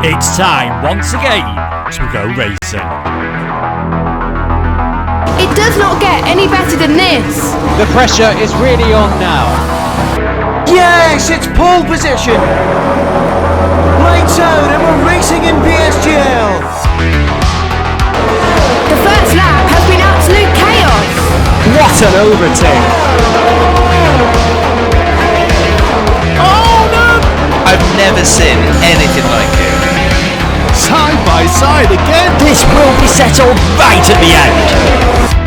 It's time once again to go racing. It does not get any better than this. The pressure is really on now. Yes, it's pole position. Lights out and we're racing in PSGL. The first lap has been absolute chaos. What an overtake. Oh no! I've never seen anything like it. Side by side again. This will be settled right at the end.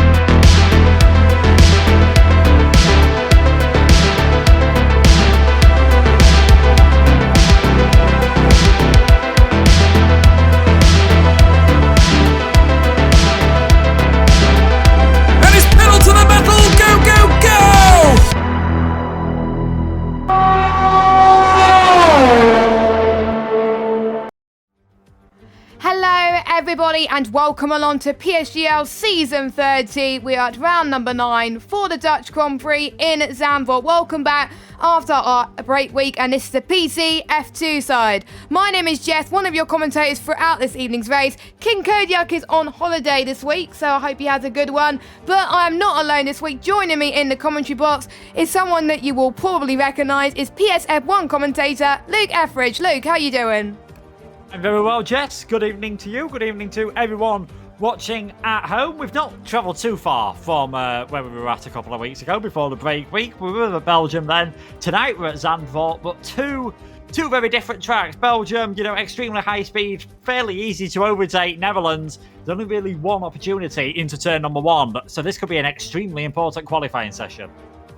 Everybody, and welcome along to PSGL Season 30. We are at round number 9 for the Dutch Grand Prix in Zandvoort. Welcome back after our break week, and this is the PC F2 side. My name is Jess, one of your commentators throughout this evening's race. King Kodiak is on holiday this week, so I hope he has a good one. But I am not alone this week. Joining me in the commentary box is someone that you will probably recognise, is PSF1 commentator Luke Etheridge. Luke, how you doing? I'm very well, Jess. Good evening to you. Good evening to everyone watching at home. We've not travelled too far from where we were at a couple of weeks ago before the break week. We were at Belgium then. Tonight we're at Zandvoort, but two very different tracks. Belgium, extremely high speed, fairly easy to overtake. Netherlands, there's only really one opportunity into turn number 1, so this could be an extremely important qualifying session.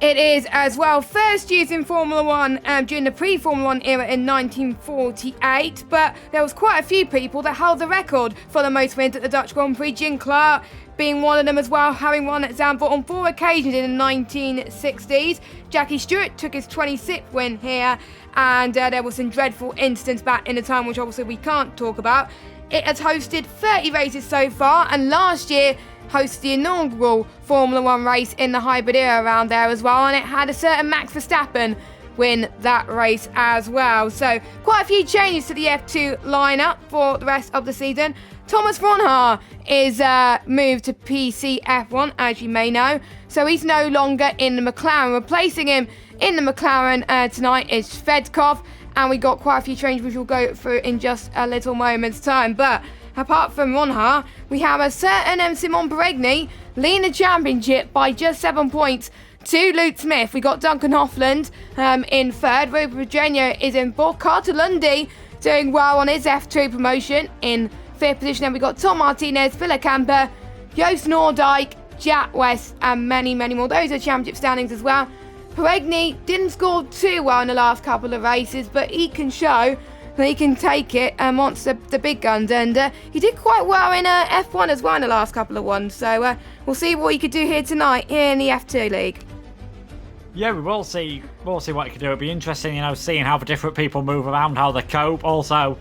It is as well. First used in Formula 1 during the pre-Formula 1 era in 1948, but there was quite a few people that held the record for the most wins at the Dutch Grand Prix. Jim Clark being one of them as well, having won at Zandvoort on 4 occasions in the 1960s. Jackie Stewart took his 26th win here, and there was some dreadful incidents back in the time, which obviously we can't talk about. It has hosted 30 races so far, and last year hosted the inaugural Formula 1 race in the hybrid era around there as well, and it had a certain Max Verstappen win that race as well. So quite a few changes to the F2 lineup for the rest of the season. Thomas Ronhaar is moved to PCF1, as you may know, so he's no longer in the McLaren. Replacing him in the McLaren tonight is Fedkov, and we got quite a few changes which we'll go through in just a little moment's time. But apart from Ronhaar, we have a certain Simon Peregni leading the championship by just 7 points to Luke Smith. We got Duncan Hoffland in third. Rupert Virginia is in fourth. Carter Lundy doing well on his F2 promotion in fifth position. Then we got Tom Martinez, Villa Camper, Joost Noordijk, Jack West, and many, many more. Those are championship standings as well. Peregni didn't score too well in the last couple of races, but he can show that he can take it amongst the big guns, and he did quite well in F1 as well in the last couple of ones, so we'll see what he could do here tonight here in the F2 League. Yeah, we will see what he can do. It'll be interesting, seeing how the different people move around, how they cope. Also,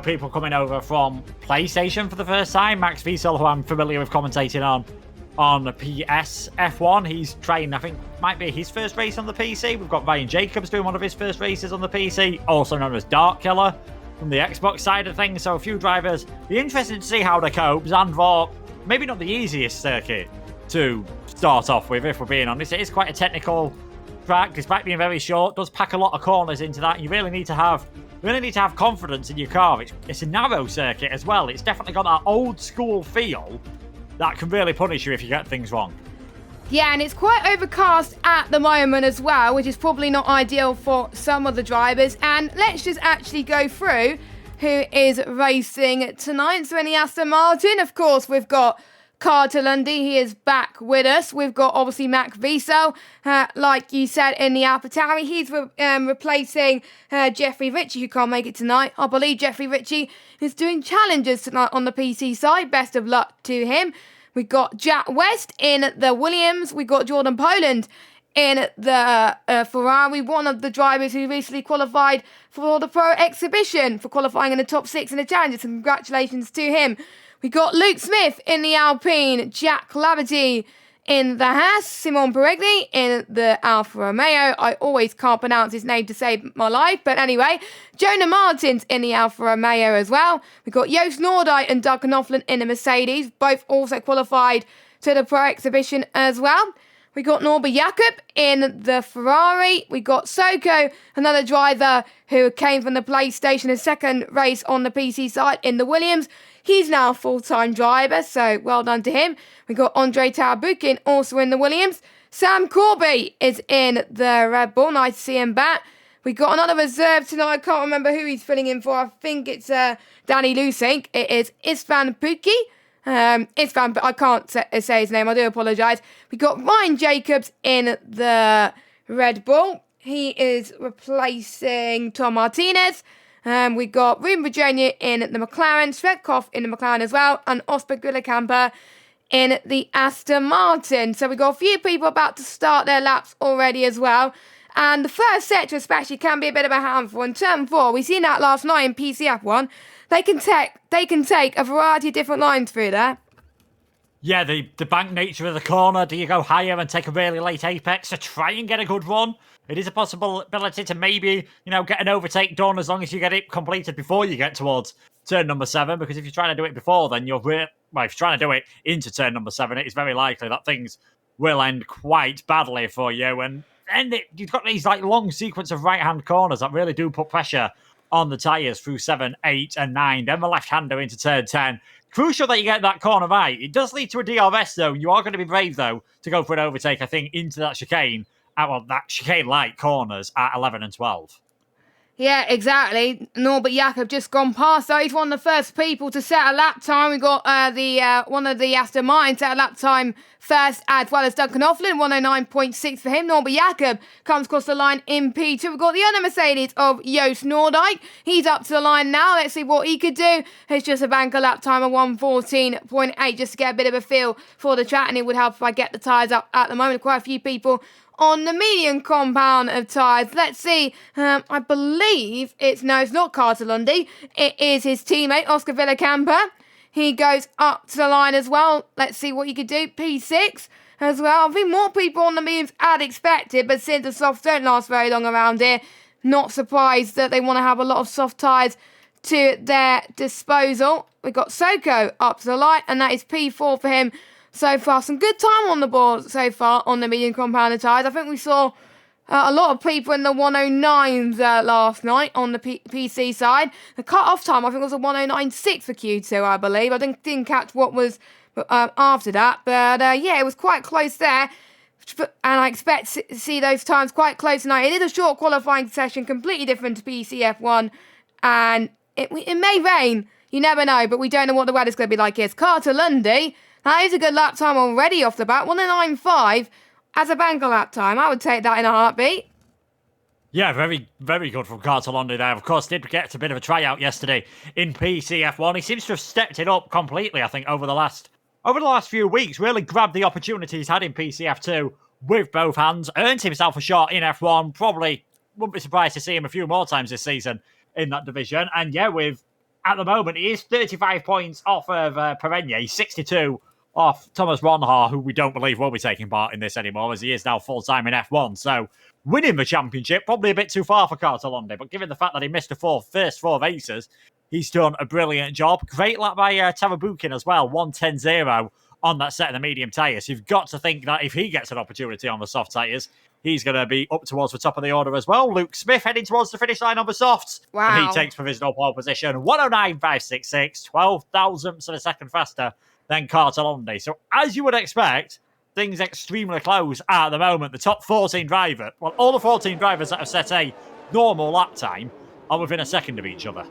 people coming over from PlayStation for the first time. Max Wiesel, who I'm familiar with commentating on the PS F1. He's trying, I think, might be his first race on the PC. We've got Ryan Jacobs doing one of his first races on the PC, also known as Dark Killer from the Xbox side of things. So a few drivers. Be interested to see how they cope. Zandvoort, maybe not the easiest circuit to start off with, if we're being honest. It is quite a technical track, despite being very short. Does pack a lot of corners into that. You really need to have confidence in your car. It's a narrow circuit as well. It's definitely got that old school feel that can really punish you if you get things wrong. Yeah, and it's quite overcast at the moment as well, which is probably not ideal for some of the drivers. And let's just actually go through who is racing tonight. So in the Aston Martin, of course, we've got Carter Lundy. He is back with us. We've got obviously Max Wiesel, like you said, in the AlphaTauri. He's replacing Jeffrey Ritchie, who can't make it tonight. I believe Jeffrey Ritchie is doing challenges tonight on the PC side. Best of luck to him. We got Jack West in the Williams. We got Jordan Poland in the Ferrari, one of the drivers who recently qualified for the Pro Exhibition for qualifying in the top 6 in the challenges. So congratulations to him. We got Luke Smith in the Alpine, Jack Laverty in the Haas, Simon Peregni in the Alfa Romeo. I always can't pronounce his name to save my life, but anyway, Jonah Martins in the Alfa Romeo as well. We've got Joost Noordijk and Duncan Offland in the Mercedes, both also qualified to the Pro Exhibition as well. We got Norbert Jakob in the Ferrari. We got Soko, another driver who came from the PlayStation, his second race on the PC side in the Williams. He's now a full-time driver, so well done to him. We got Andre Tarabukin also in the Williams. Sam Corby is in the Red Bull. Nice to see him back. We got another reserve tonight. I can't remember who he's filling in for. I think it's Danny Lusink. It is Istvan Pukki. Istvan, but I can't say his name. I do apologise. We got Ryan Jacobs in the Red Bull. He is replacing Tom Martinez. We got Ruben Virginia in the McLaren, Svetkov in the McLaren as well, and Oscar Gullicamper in the Aston Martin. So we got a few people about to start their laps already as well. And the first sector especially can be a bit of a handful. In turn 4, we seen that last night in PCF1. They can take a variety of different lines through there. Yeah, the bank nature of the corner. Do you go higher and take a really late apex to try and get a good run? It is a possibility to maybe, get an overtake done as long as you get it completed before you get towards turn number 7. Because if you're trying to do it before, then if you're trying to do it into turn number 7, it is very likely that things will end quite badly for you. And you've got these long sequence of right-hand corners that really do put pressure on the tyres through 7, 8, and 9. Then the left-hander into turn 10. Crucial that you get that corner right. It does lead to a DRS, though. You are going to be brave, though, to go for an overtake, I think, into that chicane. That chicane-like corners at 11 and 12. Yeah, exactly. Norbert Jakob just gone past, so he's one of the first people to set a lap time. We got one of the Aston Martin set a lap time first, as well as Duncan Offland, 109.6 for him. Norbert Jakob comes across the line in P2. We've got the other Mercedes of Joost Noordijk. He's up to the line now. Let's see what he could do. It's just a banker lap time of 114.8, just to get a bit of a feel for the track, and it would help if I get the tyres up at the moment. Quite a few people on the medium compound of tyres. Let's see. I believe it's not Carter Lundy. It is his teammate, Oscar Villacamper. He goes up to the line as well. Let's see what he could do. P6 as well. I think more people on the mediums as expected, but since the softs don't last very long around here, not surprised that they want to have a lot of soft tyres to their disposal. We've got Soko up to the line, and that is P4 for him so far. Some good time on the board so far on the medium compound tyres. I think we saw a lot of people in the 109s last night on the PC side. The cut-off time, I think, was a 109.6 for Q2, I believe. I didn't catch what was after that. But, yeah, it was quite close there. And I expect to see those times quite close tonight. It is a short qualifying session, completely different to PCF1. And it may rain. You never know, but we don't know what the weather's going to be like here. It's Carter Lundy. That is a good lap time already off the bat. 109.5 as a banker lap time. I would take that in a heartbeat. Yeah, very, very good from Carter Lundy there. Of course, did get a bit of a tryout yesterday in PCF1. He seems to have stepped it up completely, I think, over the last few weeks. Really grabbed the opportunity he's had in PCF2 with both hands. Earned himself a shot in F1. Probably wouldn't be surprised to see him a few more times this season in that division. And yeah, at the moment, he is 35 points off of Peregni. He's 62 off Thomas Ronhaar, who we don't believe will be taking part in this anymore, as he is now full-time in F1. So, winning the championship, probably a bit too far for Carter Lundy, but given the fact that he missed the first 4 races, he's done a brilliant job. Great lap by Tarabukin as well, 1:10.0 on that set of the medium tyres. You've got to think that if he gets an opportunity on the soft tyres, he's going to be up towards the top of the order as well. Luke Smith heading towards the finish line on the softs. Wow. And he takes provisional pole position, 109.566, 12 thousandths of a second faster than Carter Lundy. So as you would expect, things extremely close at the moment. The top 14 driver, well, all the 14 drivers that have set a normal lap time are within a second of each other.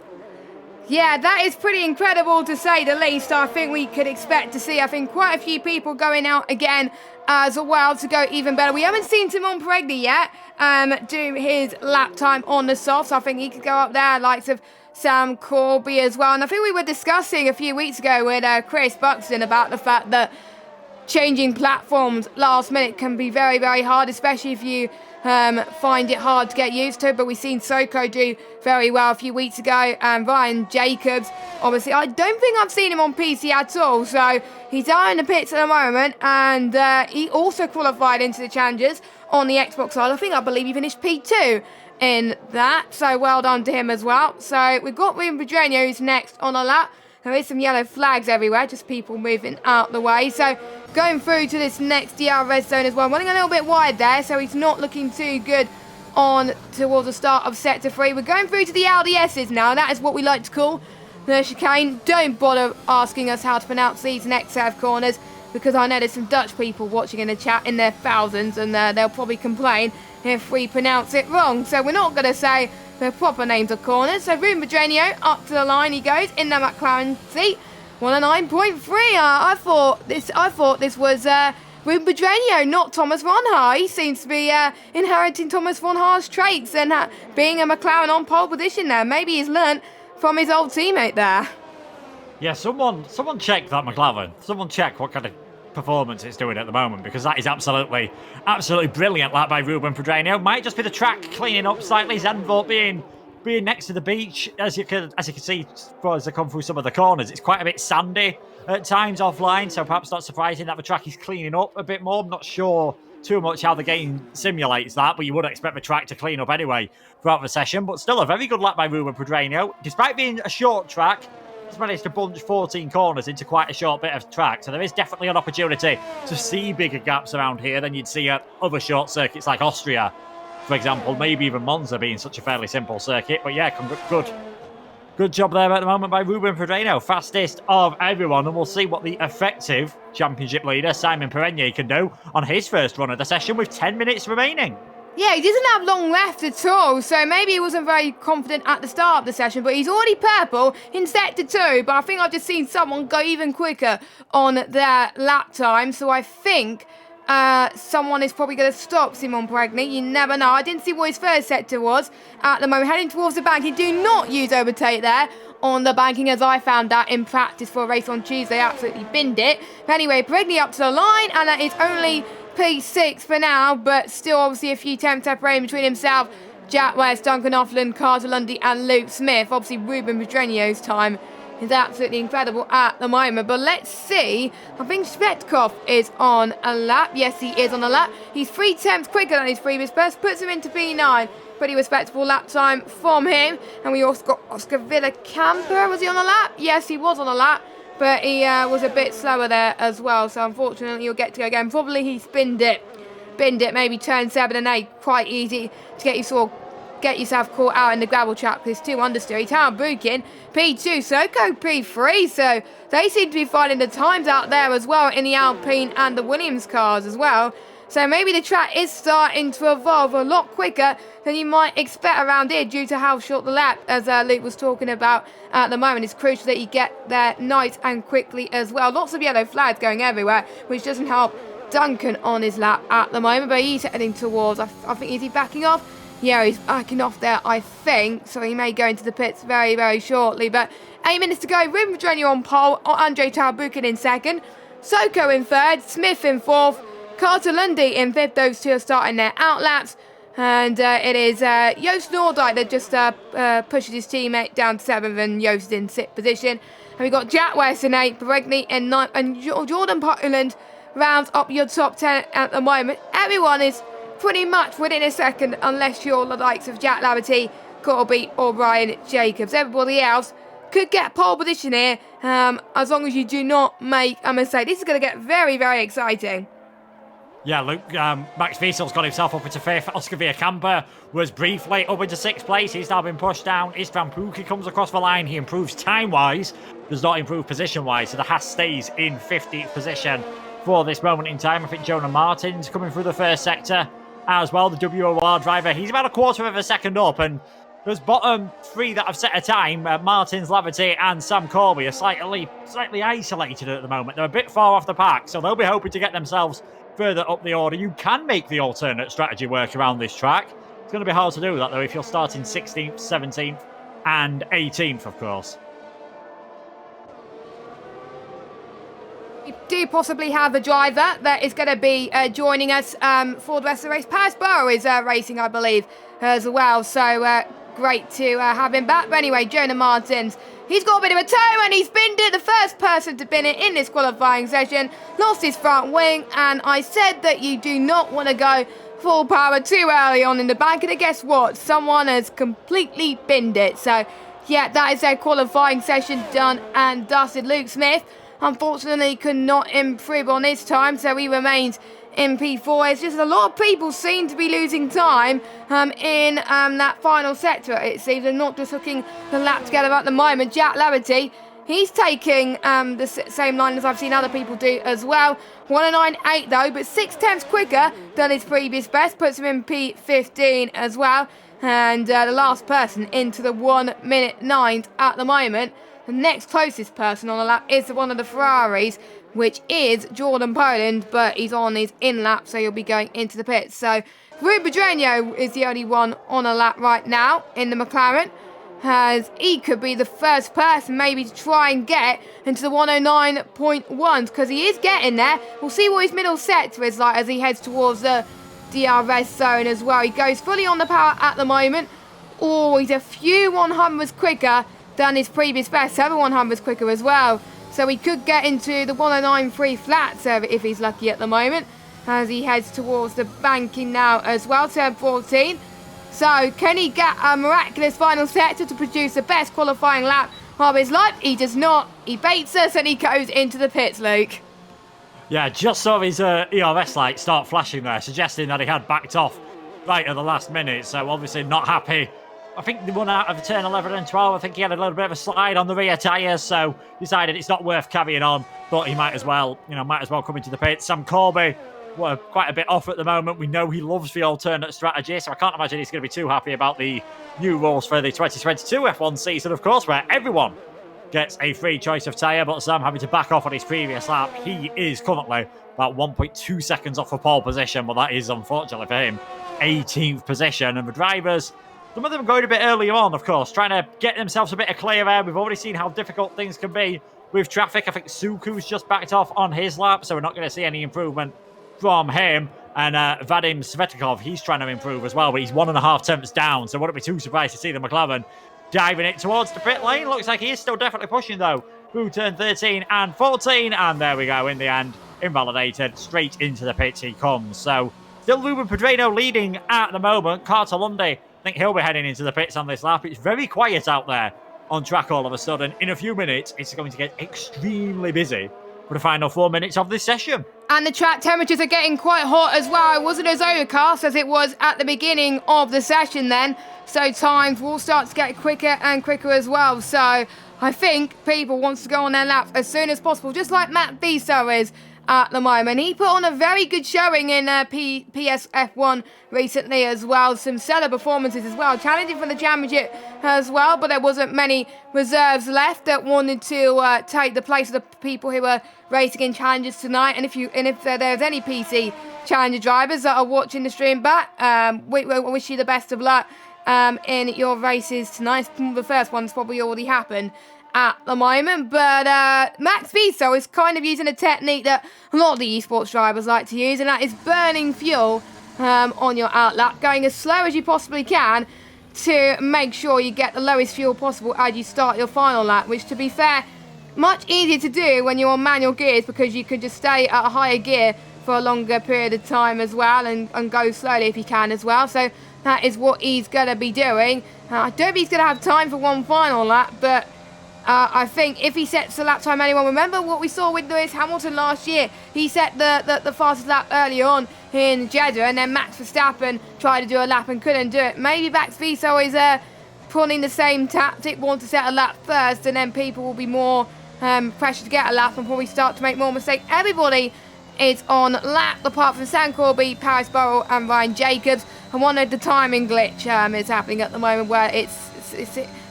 Yeah, that is pretty incredible to say the least. I think we could expect to see, quite a few people going out again as well to go even better. We haven't seen Simon Peregni yet do his lap time on the softs. I think he could go up there, likes of Sam Corby as well. And I think we were discussing a few weeks ago with Chris Buxton about the fact that changing platforms last minute can be very, very hard, especially if you find it hard to get used to, but we've seen Soko do very well a few weeks ago, and Ryan Jacobs, obviously, I don't think I've seen him on PC at all, so he's out in the pits at the moment, and he also qualified into the Challengers on the Xbox side. I believe he finished P2 in that, so well done to him as well. So we've got Ruben Pedreño, who's next on a lap. There is some yellow flags everywhere, just people moving out the way. So going through to this next DRS zone as well. Running a little bit wide there, so he's not looking too good on towards the start of Sector 3. We're going through to the LDSs now. That is what we like to call the chicane. Don't bother asking us how to pronounce these next set of corners, because I know there's some Dutch people watching in the chat in their thousands, and they'll probably complain if we pronounce it wrong. So we're not going to say the proper names of corners. So Ruben Pedreño up to the line he goes in the McLaren seat. 109.3. I thought this was Ruben Pedreño, not Thomas von Haar. He seems to be inheriting Thomas von Haar's traits and being a McLaren on pole position there. Maybe he's learnt from his old teammate there. Yeah, someone check that McLaren. Someone check what kind of performance it's doing at the moment, because that is absolutely brilliant lap by Ruben Pedreño. Might just be the track cleaning up slightly. Zandvoort being next to the beach, as you can see as they come through some of the corners. It's quite a bit sandy at times offline, so perhaps not surprising that the track is cleaning up a bit more. I'm not sure too much how the game simulates that, but you would expect the track to clean up anyway throughout the session. But still a very good lap by Ruben Pedreño. Despite being a short track, he's managed to bunch 14 corners into quite a short bit of track, so there is definitely an opportunity to see bigger gaps around here than you'd see at other short circuits like Austria, for example, maybe even Monza being such a fairly simple circuit. But yeah, good job there at the moment by Ruben Pedreño, fastest of everyone, and we'll see what the effective championship leader Simon Perenier can do on his first run of the session with 10 minutes remaining. Yeah, he doesn't have long left at all, so maybe he wasn't very confident at the start of the session, but he's already purple in Sector 2, but I think I've just seen someone go even quicker on their lap time, so I think someone is probably going to stop Simon Perenier. You never know. I didn't see what his first sector was at the moment. Heading towards the banking, do not use overtake there on the banking, as I found that in practice for a race on Tuesday. Absolutely binned it. But anyway, Perenier up to the line, and that is only P6 for now, but still obviously a few tenths separating between himself, Jack West, Duncan Offland, Carter Lundy and Luke Smith. Obviously Ruben Pedreño's time is absolutely incredible at the moment, but let's see. I think Svetkov is on a lap. Yes, he is on a lap. He's 3 tenths quicker than his previous best, puts him into P9. Pretty respectable lap time from him. And we also got Oscar Villacampa. Was he on a lap? Yes, he was on a lap, but he was a bit slower there as well, so unfortunately you'll get to go again. Probably he binned it, maybe turn 7 and 8, quite easy to get yourself caught out in the gravel trap, because 2 understeer. Tower Bukin, P2, Soko P3, so they seem to be finding the times out there as well in the Alpine and the Williams cars as well. So maybe the track is starting to evolve a lot quicker than you might expect around here due to how short the lap, as Luke was talking about at the moment. It's crucial that you get there nice and quickly as well. Lots of yellow flags going everywhere, which doesn't help Duncan on his lap at the moment, but he's heading towards, I think, is he backing off? Yeah, he's backing off there, I think, so he may go into the pits very, very shortly. But 8 minutes to go. Ruben Pedreño on pole, Andre Tarbukin in second, Soko in third, Smith in fourth, Carter Lundy in fifth. Those two are starting their outlaps. And it is Joost Noordijk that just pushes his teammate down to 7th, and Joost in 6th position. And we've got Jack West in 8th, Perenier in 9th, and Jordan Putland rounds up your top 10 at the moment. Everyone is pretty much within a second, unless you're the likes of Jack Laverty, Corby or Ryan Jacobs. Everybody else could get pole position here, as long as you do not make a mistake. This is going to get very, very exciting. Yeah, Luke, Max Wiesel's got himself up into 5th. Oscar Villacampa was briefly up into 6th place. He's now been pushed down. Istvan Puki comes across the line. He improves time-wise, does not improve position-wise. So the Haas stays in 50th position for this moment in time. I think Jonah Martin's coming through the first sector as well, the WOR driver. He's about a quarter of a second up, and those bottom 3 that have set a time, Martins, Laverty and Sam Corby, are slightly isolated at the moment. They're a bit far off the pack, so they'll be hoping to get themselves further up the order. You can make the alternate strategy work around this track. It's going to be hard to do that, though, if you're starting 16th, 17th and 18th, of course. We do possibly have a driver that is going to be joining us for the rest of the race. Paris Burrow is racing, I believe, as well. So great to have him back. But anyway, Jonah Martins, he's got a bit of a toe and he's binned it. The first person to bin it in this qualifying session. Lost his front wing. And I said that you do not want to go full power too early on in the bank. And guess what? Someone has completely binned it. So yeah, that is their qualifying session done and dusted. Luke Smith, unfortunately, could not improve on his time, so he remains in P4. It's just a lot of people seem to be losing time in that final sector, it seems. They're not just hooking the lap together at the moment. Jack Larity, he's taking the same line as I've seen other people do as well. 109.8 though, but 6/10 quicker than his previous best. Puts him in P15 as well. And the last person into the 1 minute 9 at the moment. The next closest person on the lap is one of the Ferraris, which is Jordan Poland, but he's on his in lap, so he'll be going into the pits. So Rui Pedreño is the only one on a lap right now in the McLaren, as he could be the first person maybe to try and get into the 109.1s, because he is getting there. We'll see what his middle sector is like as he heads towards the DRS zone as well. He goes fully on the power at the moment. Oh, he's a few 100s quicker than his previous best, 7 100s quicker as well. So he could get into the 109.3 flats if he's lucky at the moment, as he heads towards the banking now as well, turn 14. So can he get a miraculous final sector to produce the best qualifying lap of his life? He does not. He baits us and he goes into the pits, Luke. Yeah, just saw his ERS light start flashing there, suggesting that he had backed off right at the last minute. So obviously not happy. I think the one out of turn 11 and 12, I think he had a little bit of a slide on the rear tyres, so decided it's not worth carrying on. Thought he might as well come into the pits. Sam Corby, quite a bit off at the moment. We know he loves the alternate strategy, so I can't imagine he's going to be too happy about the new rules for the 2022 F1 season, of course, where everyone gets a free choice of tyre, but Sam having to back off on his previous lap. He is currently about 1.2 seconds off of pole position, but that is, unfortunately for him, 18th position. And the drivers, some of them going a bit earlier on, of course, trying to get themselves a bit of clear air. We've already seen how difficult things can be with traffic. I think Suku's just backed off on his lap, so we're not going to see any improvement from him. And Vadim Svetkov, he's trying to improve as well, but he's 1.5 tenths down, so wouldn't be too surprised to see the McLaren diving it towards the pit lane. Looks like he is still definitely pushing, though, through turn 13 and 14. And there we go, in the end, invalidated. Straight into the pits he comes. So still Ruben Pedreño leading at the moment. Carter Lundy, I think he'll be heading into the pits on this lap. It's very quiet out there on track all of a sudden. In a few minutes, it's going to get extremely busy for the final 4 minutes of this session. And the track temperatures are getting quite hot as well. It wasn't as overcast as it was at the beginning of the session then. So times will start to get quicker and quicker as well. So I think people want to go on their laps as soon as possible, just like Matt Viso is at the moment. He put on a very good showing in PSF1 recently as well. Some stellar performances as well. Challenging for the championship as well, but there wasn't many reserves left that wanted to take the place of the people who were racing in challenges tonight. And if there's any PC challenger drivers that are watching the stream back, we wish you the best of luck in your races tonight. The first one's probably already happened at the moment, but Max Viso is kind of using a technique that a lot of the esports drivers like to use, and that is burning fuel on your outlap, going as slow as you possibly can to make sure you get the lowest fuel possible as you start your final lap, which, to be fair, much easier to do when you're on manual gears, because you can just stay at a higher gear for a longer period of time as well, and go slowly if you can as well. So that is what he's going to be doing. I don't think he's going to have time for one final lap, but I think if he sets the lap time, anyone remember what we saw with Lewis Hamilton last year? He set the fastest lap early on in Jeddah, and then Max Verstappen tried to do a lap and couldn't do it. Maybe Max Viso is pulling the same tactic, want to set a lap first, and then people will be more pressure to get a lap and probably start to make more mistakes. Everybody is on lap, apart from Sam Corby, Paris Burrow and Ryan Jacobs. And one of the timing glitch is happening at the moment, where it's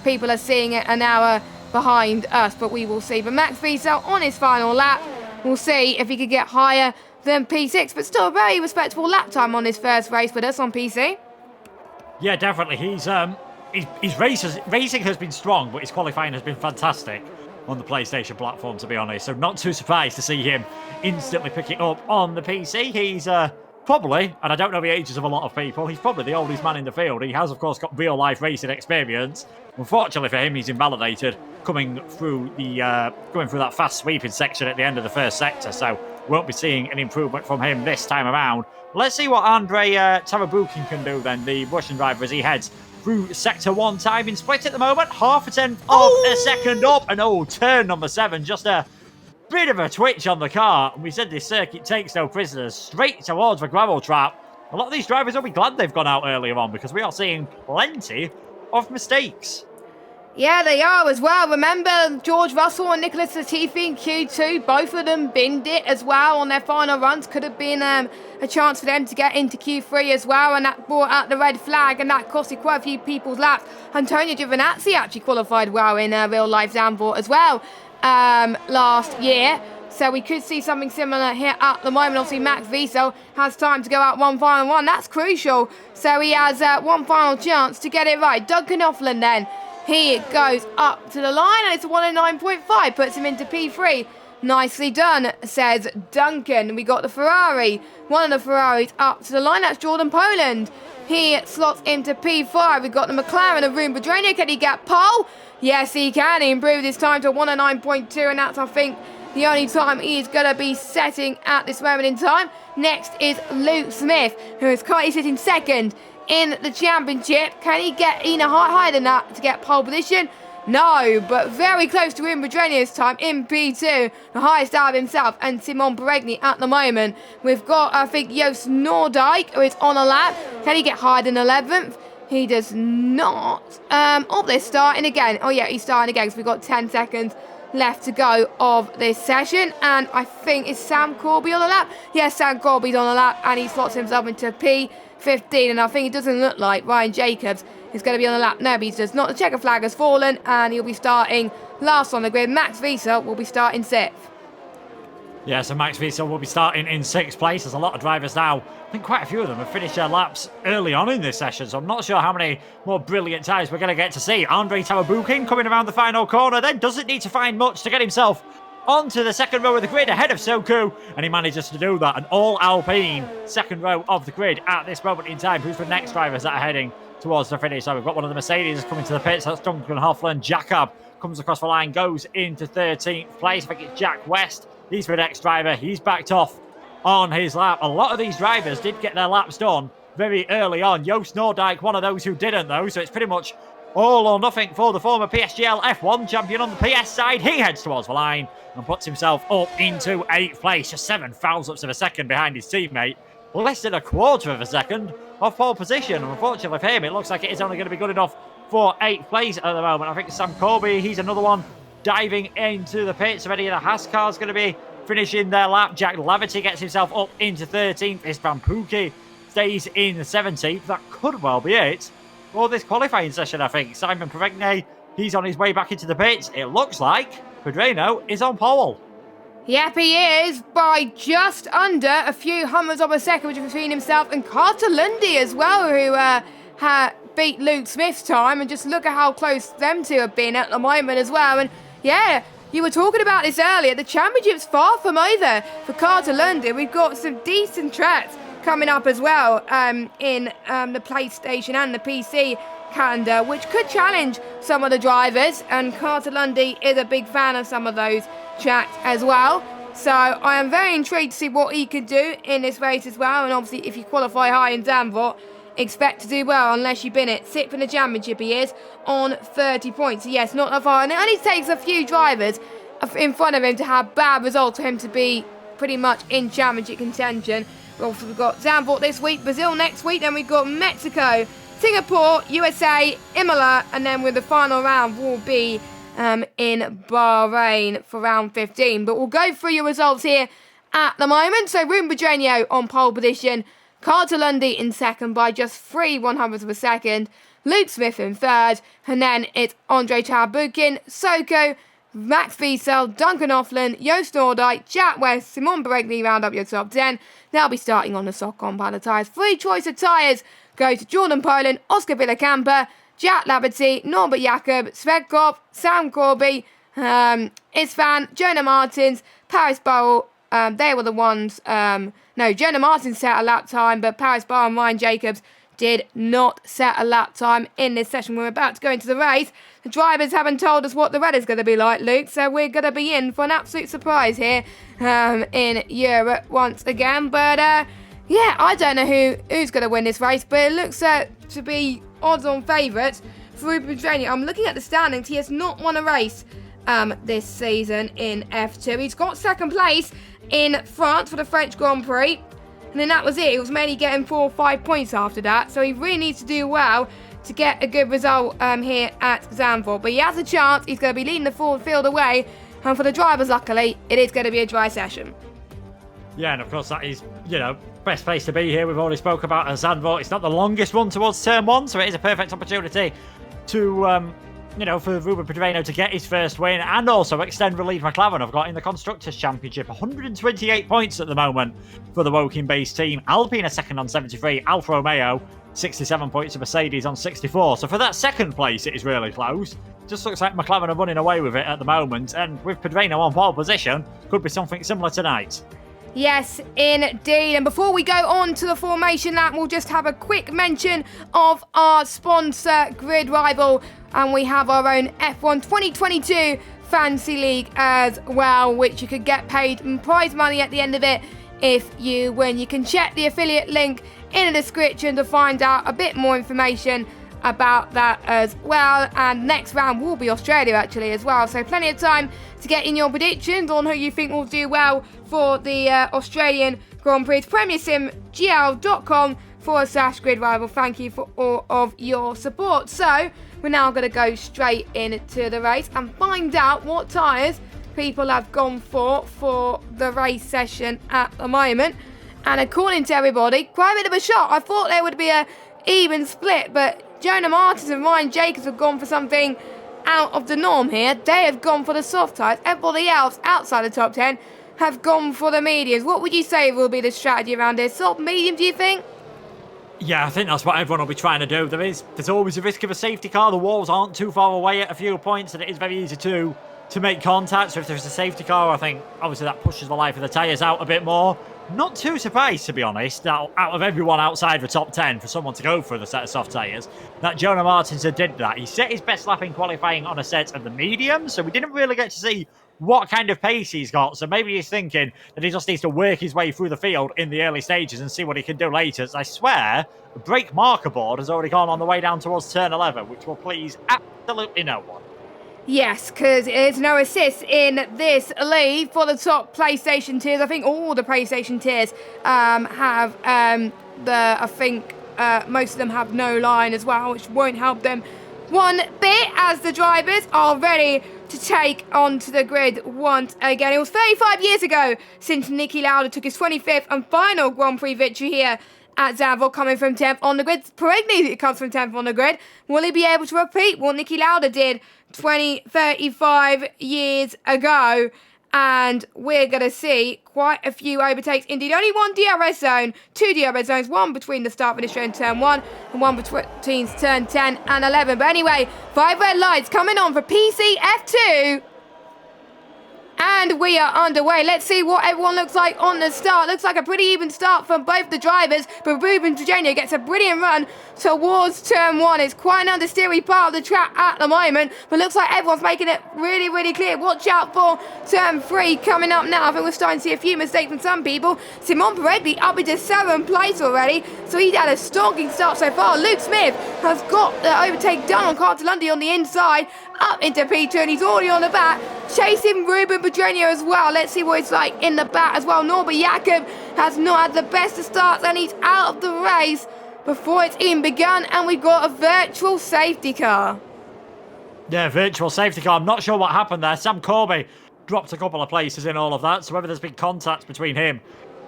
people are seeing it an hour behind us, but we will see. But Max Viso on his final lap, we'll see if he could get higher than P6, but still a very respectable lap time on his first race with us on PC. Yeah, definitely. His racing has been strong, but his qualifying has been fantastic on the PlayStation platform, to be honest. So not too surprised to see him instantly pick it up on the PC. He's probably, and I don't know the ages of a lot of people, he's probably the oldest man in the field. He has, of course, got real-life racing experience. Unfortunately for him, he's invalidated coming through that fast sweeping section at the end of the first sector, so won't be seeing an improvement from him this time around. Let's see what Andrei Tarabukin can do then, the Russian driver, as he heads through Sector 1 time in split at the moment. Half a tenth of a second up, and turn number 7, just a bit of a twitch on the car. And we said this circuit takes no prisoners, straight towards the gravel trap. A lot of these drivers will be glad they've gone out earlier on, because we are seeing plenty of mistakes. Yeah, they are as well. Remember, George Russell and Nicholas Latifi in Q2, both of them binned it as well on their final runs. Could have been a chance for them to get into Q3 as well, and that brought out the red flag, and that costed quite a few people's laps. Antonio Giovinazzi actually qualified well in real-life Zandvoort as well last year. So we could see something similar here at the moment. Obviously, Max Wiesel has time to go out one final one. That's crucial. So he has one final chance to get it right. Duncan Offland then. He goes up to the line, and it's a 109.5, puts him into P3. Nicely done, says Duncan. We got the Ferrari. One of the Ferraris up to the line. That's Jordan Poland. He slots into P5. We've got the McLaren of Room Badrenia. Can he get pole? Yes, he can. He improved his time to 109.2, and that's, I think, the only time he is going to be setting at this moment in time. Next is Luke Smith, who is currently sitting second in the championship. Can he get higher than that to get pole position? No, but very close to Room Badrenia's time in P2, the highest out of himself and Simon Peregni at the moment. We've got, I think, Joost Noordijk, who is on a lap. Can he get higher than 11th? He does not. They're starting again. Oh yeah, he's starting again, because we've got 10 seconds left to go of this session. And I think, is Sam Corby on the lap? Yes, Sam Corby's on the lap, and he slots himself into P15. And I think it doesn't look like Ryan Jacobs is going to be on the lap. No, but he does not. The checker flag has fallen, and he'll be starting last on the grid. Max Wiesel will be starting 6th. Yeah, so Max Wiesel will be starting in 6th place. There's a lot of drivers now. I think quite a few of them have finished their laps early on in this session, so I'm not sure how many more brilliant times we're going to get to see. Andrei Tarabukin coming around the final corner, then doesn't need to find much to get himself onto the second row of the grid ahead of Soku, and he manages to do that. An all-Alpine second row of the grid at this moment in time. Who's the next drivers that are heading towards the finish? So we've got one of the Mercedes coming to the pits. That's Duncan Hoffland. Jakob comes across the line, goes into 13th place. I think it's Jack West. He's the next driver. He's backed off on his lap. A lot of these drivers did get their laps done very early on. Joost Noordijk, one of those who didn't, though. So it's pretty much all or nothing for the former PSGL F1 champion on the PS side. He heads towards the line and puts himself up into 8th place. Just 7 thousandths of a second behind his teammate. Less than a quarter of a second off pole position. Unfortunately for him, it looks like it is only going to be good enough for 8th place at the moment. I think Sam Corby, he's another one diving into the pits. If any of the Haas cars going to be finishing their lap. Jack Laverty gets himself up into 13th. Istvan Pukki stays in 17th. That could well be it for this qualifying session, I think. Simon Peregni, he's on his way back into the pits. It looks like Pedreno is on pole. Yep, he is, by just under a few hundredths of a second, which is between himself and Carter Lundy as well, who beat Luke Smith's time. And just look at how close them two have been at the moment as well. And yeah, you were talking about this earlier. The championship's far from over for Carter Lundy. We've got some decent tracks coming up as well in the PlayStation and the PC calendar, which could challenge some of the drivers. And Carter Lundy is a big fan of some of those tracks as well. So I am very intrigued to see what he could do in this race as well. And obviously, if you qualify high in Zandvoort, expect to do well unless you bin it. 6th in the championship he is on 30 points. So yes, not that far. And it only takes a few drivers in front of him to have bad results for him to be pretty much in championship contention. We've got Zandvoort this week, Brazil next week, then we've got Mexico, Singapore, USA, Imola, and then with the final round will be in Bahrain for round 15. But we'll go through your results here at the moment. So Ruben Pedreño on pole position, Carter Lundy in second by just 3 100ths of a second, Luke Smith in third, and then it's Andrei Tarabukin, Soko, Max Wiesel, Duncan Offland, Joost Noordijk, Jack West, Simon Peregni round up your top 10. They'll be starting on the Socon Pilot tyres. Free choice of tyres go to Jordan Poland, Oscar Villacampa, Jack Laverty, Norbert Jakob, Svedkov, Sam Corby, Isfan, Jonah Martins, Paris Burrell, they were the ones. No, Jonah Martins set a lap time, but Paris Burrell and Ryan Jacobs did not set a lap time in this session. We're about to go into the race. The drivers haven't told us what the weather's going to be like, Luke, so we're going to be in for an absolute surprise here in Europe once again. But yeah, I don't know who's going to win this race, but it looks to be odds-on favourites for Ruben Pedreño. I'm looking at the standings. He has not won a race this season in F2. He's got second place in France for the French Grand Prix, and then that was it. He was mainly getting 4 or 5 points after that, so he really needs to do well to get a good result here at Zandvoort. But he has a chance. He's going to be leading the forward field away, and for the drivers, luckily, it is going to be a dry session. Yeah, and of course that is, best place to be here. We've already spoke about Zandvoort. It's not the longest one towards turn 1, so it is a perfect opportunity to for Ruben Pedreño to get his first win and also extend the lead McLaren have got in the Constructors' Championship. 128 points at the moment for the Woking-based team. Alpine are second on 73. Alfa Romeo, 67 points to Mercedes on 64. So for that second place, it is really close. Just looks like McLaren are running away with it at the moment. And with Pedreño on pole position, could be something similar tonight. Yes, indeed. And before we go on to the formation lap, we'll just have a quick mention of our sponsor, Grid Rival. And we have our own F1 2022 Fantasy League as well, which you could get paid prize money at the end of it if you win. You can check the affiliate link in the description to find out a bit more information about that as well. And next round will be Australia actually as well, so plenty of time to get in your predictions on who you think will do well for the Australian Grand Prix. premiersimgl.com/Grid Rival. Thank you for all of your support. So we're now going to go straight into the race and find out what tyres people have gone for the race session at the moment. And according to everybody, quite a bit of a shock. I thought there would be a even split, but Jonah Martins and Ryan Jacobs have gone for something out of the norm here. They have gone for the soft tyres. Everybody else outside the top 10 have gone for the mediums. What would you say will be the strategy around this? Soft, medium, do you think? Yeah, I think that's what everyone will be trying to do. There's always a risk of a safety car. The walls aren't too far away at a few points, and it is very easy to make contact. So if there's a safety car, I think obviously that pushes the life of the tyres out a bit more. Not too surprised, to be honest, that out of everyone outside the top 10 for someone to go for the set of soft tyres, that Jonah Martins did that. He set his best lap in qualifying on a set of the mediums, so we didn't really get to see what kind of pace he's got. So maybe he's thinking that he just needs to work his way through the field in the early stages and see what he can do later. As I swear, the brake marker board has already gone on the way down towards turn 11, which will please absolutely no one. Yes, because there's no assist in this lead for the top PlayStation tiers. I think all the PlayStation tiers have most of them have no line as well, which won't help them one bit as the drivers are ready to take onto the grid once again. It was 35 years ago since Niki Lauda took his 25th and final Grand Prix victory here at Zandvoort, coming from 10th on the grid. Peregni comes from 10th on the grid. Will he be able to repeat what Niki Lauda did 35 years ago? And we're going to see quite a few overtakes. Indeed, only one DRS zone, 2 DRS zones, one between the start finish and turn 1, and one between turn 10 and 11. But anyway, 5 red lights coming on for PCF2. And we are underway. Let's see what everyone looks like on the start. Looks like a pretty even start from both the drivers, but Ruben Pedreño gets a brilliant run towards turn 1. It's quite an understeery part of the track at the moment, but looks like everyone's making it really, really clear. Watch out for turn 3 coming up now. I think we're starting to see a few mistakes from some people. Simon Peregni up into 7th place already, so he's had a stalking start so far. Luke Smith has got the overtake done on Cartolandi on the inside, up into P2, and he's already on the back, chasing Ruben Pedreño as well. Let's see what it's like in the back as well. Norbert Jakob has not had the best of starts, and he's out of the race before it's even begun, and we've got a virtual safety car. Yeah, virtual safety car. I'm not sure what happened there. Sam Corby dropped a couple of places in all of that, so whether there's been contact between him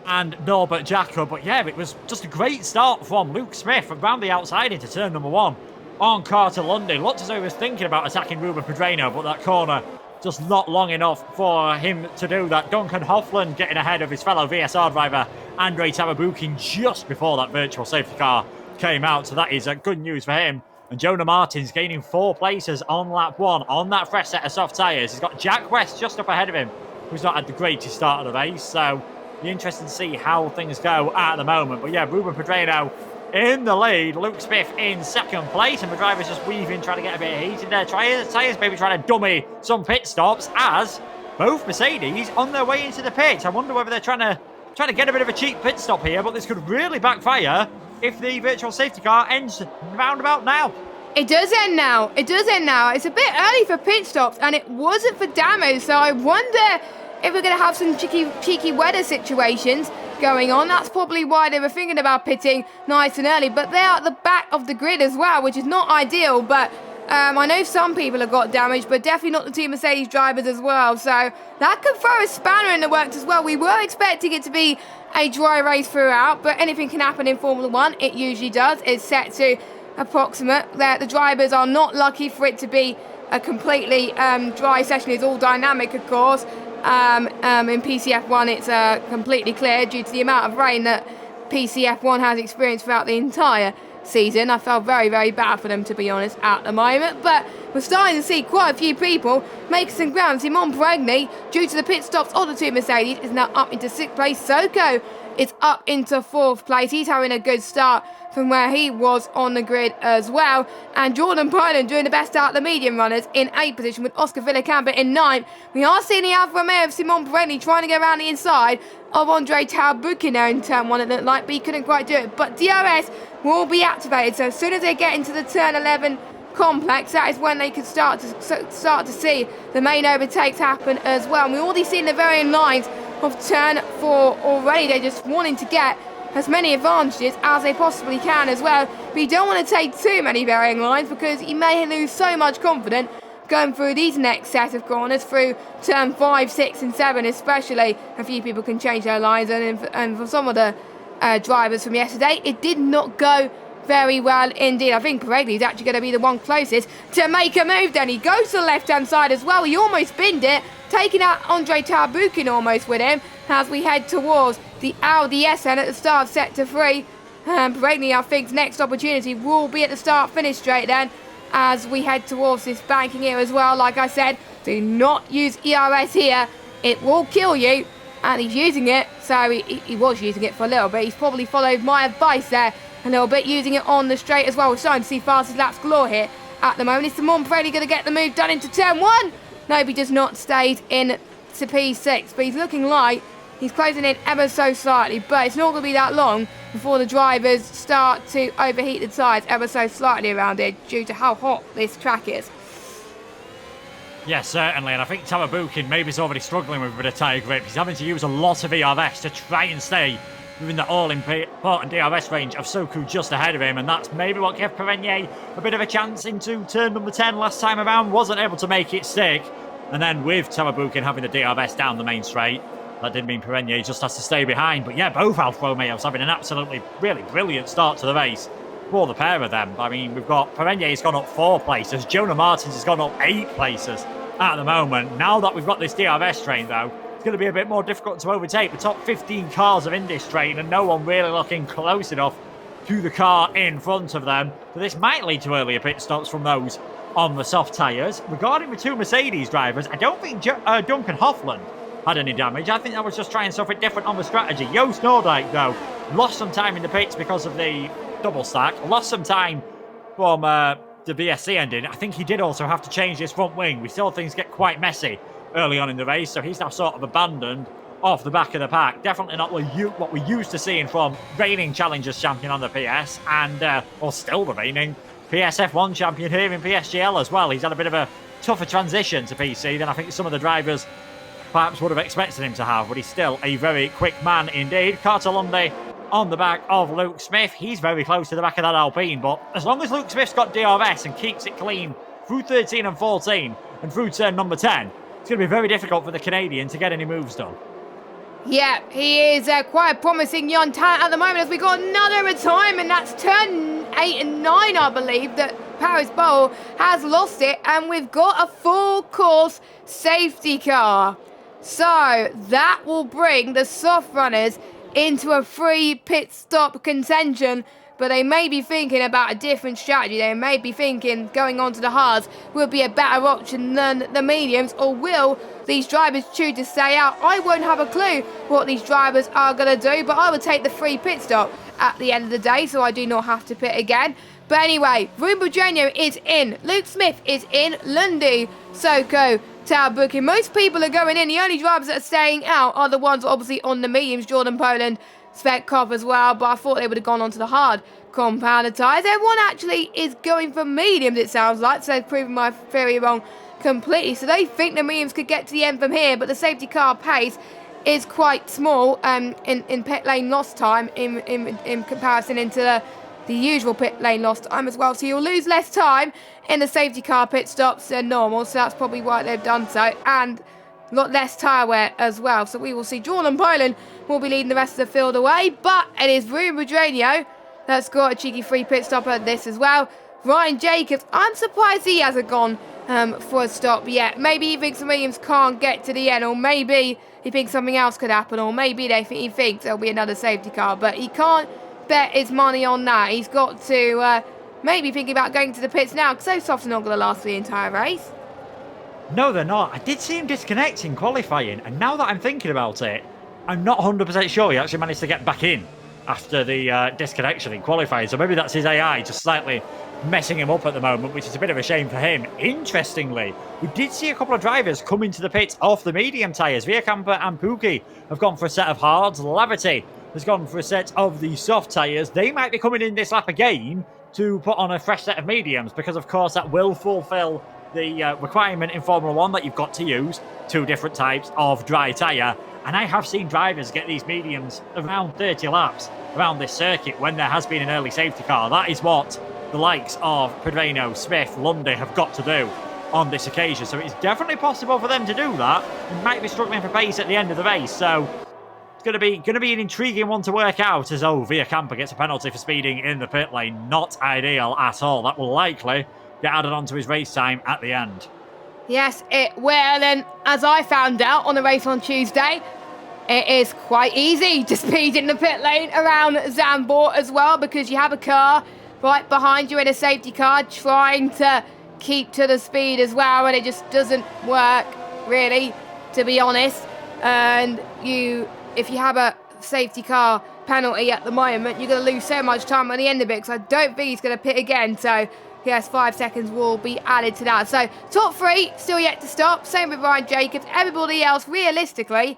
and Norbert Jakob. But yeah, it was just a great start from Luke Smith around the outside into turn number 1 on Cartolandi. Looked as though he was thinking about attacking Ruben Pedreño, but that corner just not long enough for him to do that. Duncan Hoffland getting ahead of his fellow VSR driver Andrei Tarabukin just before that virtual safety car came out, so that is good news for him And Jonah Martin's gaining 4 places on lap 1 on that fresh set of soft tyres. He's got Jack West just up ahead of him, who's not had the greatest start of the race. So be interesting to see how things go at the moment. But yeah, Ruben Pedreno in the lead. Luke Smith in second place. And the driver's just weaving, trying to get a bit of heat in their tyres, maybe trying to dummy some pit stops as both Mercedes on their way into the pits. I wonder whether they're trying to get a bit of a cheap pit stop here, but this could really backfire if the virtual safety car ends roundabout now. It does end now. It does end now. It's a bit early for pit stops, and it wasn't for damage, so I wonder if we're going to have some cheeky weather situations going on. That's probably why they were thinking about pitting nice and early, but they're at the back of the grid as well, which is not ideal, but I know some people have got damaged, but definitely not the two Mercedes drivers as well, so that could throw a spanner in the works as well. We were expecting it to be a dry race throughout, but anything can happen in Formula 1. It usually does. It's set to approximate. The drivers are not lucky for it to be a completely dry session. It's all dynamic, of course. In PCF1, it's completely clear due to the amount of rain that PCF1 has experienced throughout the entire season. I felt very, very bad for them, to be honest, at the moment. But we're starting to see quite a few people making some ground. Simon Bregni, due to the pit stops of the two Mercedes, is now up into 6th place. Soko is up into 4th place. He's having a good start from where he was on the grid as well. And Jordan Poland doing the best out of the medium runners in 8th position with Oscar Villacampa in 9th. We are seeing the Alfa Romeo of Simon Bregni trying to go around the inside of Andre Taubukin there in turn 1, it looked like, but he couldn't quite do it. But DRS will be activated, so as soon as they get into the turn 11 complex, that is when they can start to see the main overtakes happen as well. And we've already seen the varying lines of turn 4 already. They're just wanting to get as many advantages as they possibly can as well. But you don't want to take too many varying lines because you may lose so much confidence going through these next set of corners, through turn 5, 6 and 7 especially. A few people can change their lines, and for some of the drivers from yesterday, it did not go very well indeed. I think Peregli is actually going to be the one closest to make a move then. He goes to the left-hand side as well. He almost binned it, taking out Andre Taubukin almost with him as we head towards the Audi SN at the start of sector 3. Peregli, I think, next opportunity will be at the start-finish straight then as we head towards this banking here as well. Like I said, do not use ERS here. It will kill you. And he's using it, so he was using it for a little bit. He's probably followed my advice there a little bit, using it on the straight as well. We're starting to see fastest laps galore here at the moment. Is Simon Bregni going to get the move done into turn 1? No, he does not. Stayed in to P6, but he's looking like he's closing in ever so slightly, but it's not going to be that long before the drivers start to overheat the tyres ever so slightly around here due to how hot this track is. Yes, certainly, and I think Taubukin maybe is already struggling with a bit of tyre grip. He's having to use a lot of ERS to try and stay within the all-important DRS range of Soku just ahead of him, and that's maybe what gave Perenier a bit of a chance into turn number 10 last time around. Wasn't able to make it stick, and then with Taubukin having the DRS down the main straight, that did mean Perenier just has to stay behind. But yeah, both Alfa Romeos having an absolutely really brilliant start to the race for the pair of them. I mean, we've got Perenier's gone up 4 places, Jonah Martins has gone up 8 places at the moment. Now that we've got this DRS train though, it's going to be a bit more difficult to overtake. The top 15 cars are in this train and no one really looking close enough to the car in front of them. So this might lead to earlier pit stops from those on the soft tyres. Regarding the two Mercedes drivers, I don't think Duncan Hoffland had any damage. I think that was just trying something different on the strategy. Joost Noordijk though lost some time in the pits because of the double stack, lost some time from the VSC ending. I think he did also have to change his front wing. We saw things get quite messy early on in the race, so he's now sort of abandoned off the back of the pack. Definitely not what we're used to seeing from reigning Challengers champion on the PS, and or still the reigning PSF1 champion here in PSGL as well. He's had a bit of a tougher transition to PC than I think some of the drivers perhaps would have expected him to have, but he's still a very quick man indeed. Cartolundi on the back of Luke Smith. He's very close to the back of that Alpine, but as long as Luke Smith's got DRS and keeps it clean through 13 and 14 and through turn number 10, it's going to be very difficult for the Canadian to get any moves done. Yeah, he is quite a promising young talent at the moment as we got another retirement. That's turn 8 and 9, I believe, that Paris Bowl has lost it, and we've got a full course safety car. So that will bring the soft runners into a free pit stop contention. but they may be thinking about a different strategy. They may be thinking going on to the hards will be a better option than the mediums, or will these drivers choose to stay out? I won't have a clue what these drivers are going to do, but I would take the free pit stop at the end of the day, so I do not have to pit again. But anyway, Rubinho is in, Luke Smith is in, Lundy, Soko, Talbooki. Most people are going in. The only drivers that are staying out are the ones obviously on the mediums, Jordan Poland, Svetkov as well, but I thought they would have gone on to the hard compounded tyres. Everyone actually is going for mediums, it sounds like, so they've proven my theory wrong completely. So they think the mediums could get to the end from here, but the safety car pace is quite small in pit lane loss time in comparison into the usual pit lane loss time as well. So you'll lose less time in the safety car pit stops than normal, so that's probably why they've done so. And a lot less tyre wear as well. So we will see Jordan Poland will be leading the rest of the field away, but it is Rubinho that's got a cheeky free pit stop at this as well. Ryan Jacobs, I'm surprised he hasn't gone for a stop yet. Maybe he thinks the mediums can't get to the end, or maybe he thinks something else could happen, or maybe he thinks there'll be another safety car, but he can't bet his money on that. He's got to maybe think about going to the pits now, because those softs are not going to last for the entire race. No, they're not. I did see him disconnect in qualifying, and now that I'm thinking about it, I'm not 100% sure he actually managed to get back in after the disconnection in qualifying. So maybe that's his AI just slightly messing him up at the moment, which is a bit of a shame for him. Interestingly, we did see a couple of drivers come into the pits off the medium tyres. Vierkamper and Pookie have gone for a set of hards. Laverty has gone for a set of the soft tyres. They might be coming in this lap again to put on a fresh set of mediums, because of course that will fulfill the requirement in Formula 1 that you've got to use 2 different types of dry tyre. And I have seen drivers get these mediums around 30 laps around this circuit when there has been an early safety car. That is what the likes of Pedreno, Smith, Lundy have got to do on this occasion. So it's definitely possible for them to do that. They might be struggling for pace at the end of the race. So it's going to be an intriguing one to work out, as Vierkamper gets a penalty for speeding in the pit lane. Not ideal at all. That will likely get added onto his race time at the end. Yes, it will. And as I found out on the race on Tuesday, it is quite easy to speed in the pit lane around Zandvoort as well, because you have a car right behind you in a safety car trying to keep to the speed as well, and it just doesn't work really, to be honest. And if you have a safety car penalty at the moment, you're going to lose so much time at the end of it, because I don't think he's going to pit again. So yes, 5 seconds will be added to that. So top 3 still yet to stop. Same with Ryan Jacobs. Everybody else realistically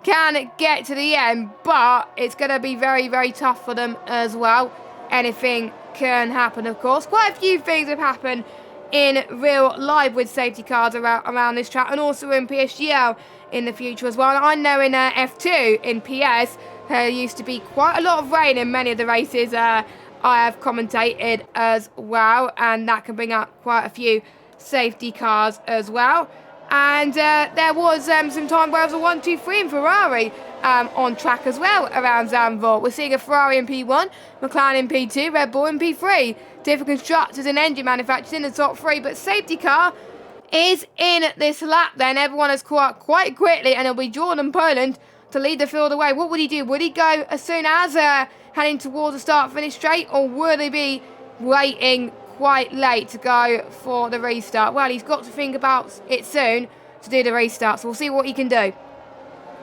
can get to the end, but it's going to be very, very tough for them as well. Anything can happen, of course. Quite a few things have happened in real life with safety cars around this track, and also in PSGL in the future as well. And I know in F2 in PS there used to be quite a lot of rain in many of the races I have commentated as well, and that can bring up quite a few safety cars as well. And there was some time where it was a 1, 2, 3 in Ferrari on track as well around Zandvoort. We're seeing a Ferrari in P1, McLaren in P2, Red Bull in P3. Different constructors and engine manufacturers in the top 3, but safety car is in this lap then. Everyone has caught up quite quickly, and it'll be Jordan Poland to lead the field away. What would he do? Would he go as soon as heading towards the start-finish straight, or would he be waiting quite late to go for the restart? Well, he's got to think about it soon to do the restart, so we'll see what he can do.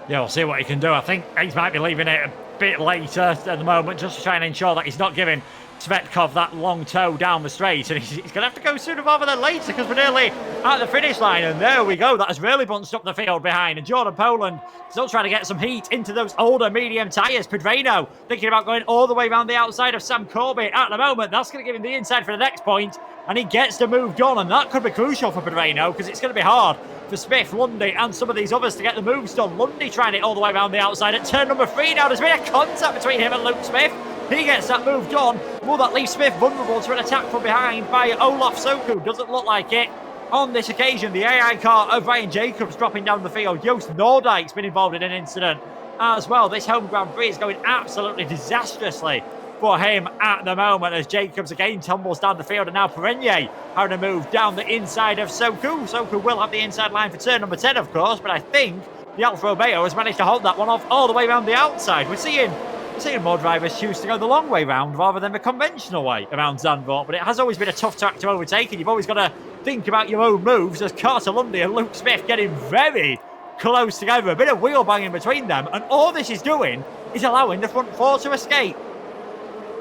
Yeah, we'll see what he can do. I think he might be leaving it a bit later at the moment, just to try and ensure that he's not giving Svetkov that long tow down the straight, and he's going to have to go sooner rather than later, because we're nearly at the finish line. And there we go, that has really bunched up the field behind, and Jordan Poland still trying to get some heat into those older medium tyres. Pedreno thinking about going all the way around the outside of Sam Corbett at the moment. That's going to give him the inside for the next point, and he gets to move on, and that could be crucial for Pedreno, because it's going to be hard for Smith, Lundy and some of these others to get the moves done. Lundy trying it all the way around the outside at turn number 3 now. There's been a contact between him and Luke Smith. He gets that moved on. Will that leave Smith vulnerable to an attack from behind by Olaf Soku? Doesn't look like it. On this occasion, the AI car of Ryan Jacobs dropping down the field. Joost Noordijk's been involved in an incident as well. This home Grand Prix is going absolutely disastrously for him at the moment, as Jacobs again tumbles down the field, and now Perenier having to move down the inside of Soku. Soku will have the inside line for turn number 10, of course, but I think the Alfa Romeo has managed to hold that one off all the way around the outside. We're seeing we're seeing more drivers choose to go the long way round rather than the conventional way around Zandvoort. But it has always been a tough track to overtake, and you've always got to think about your own moves, as Carter Lundy and Luke Smith getting very close together. A bit of wheel banging between them, and all this is doing is allowing the front four to escape.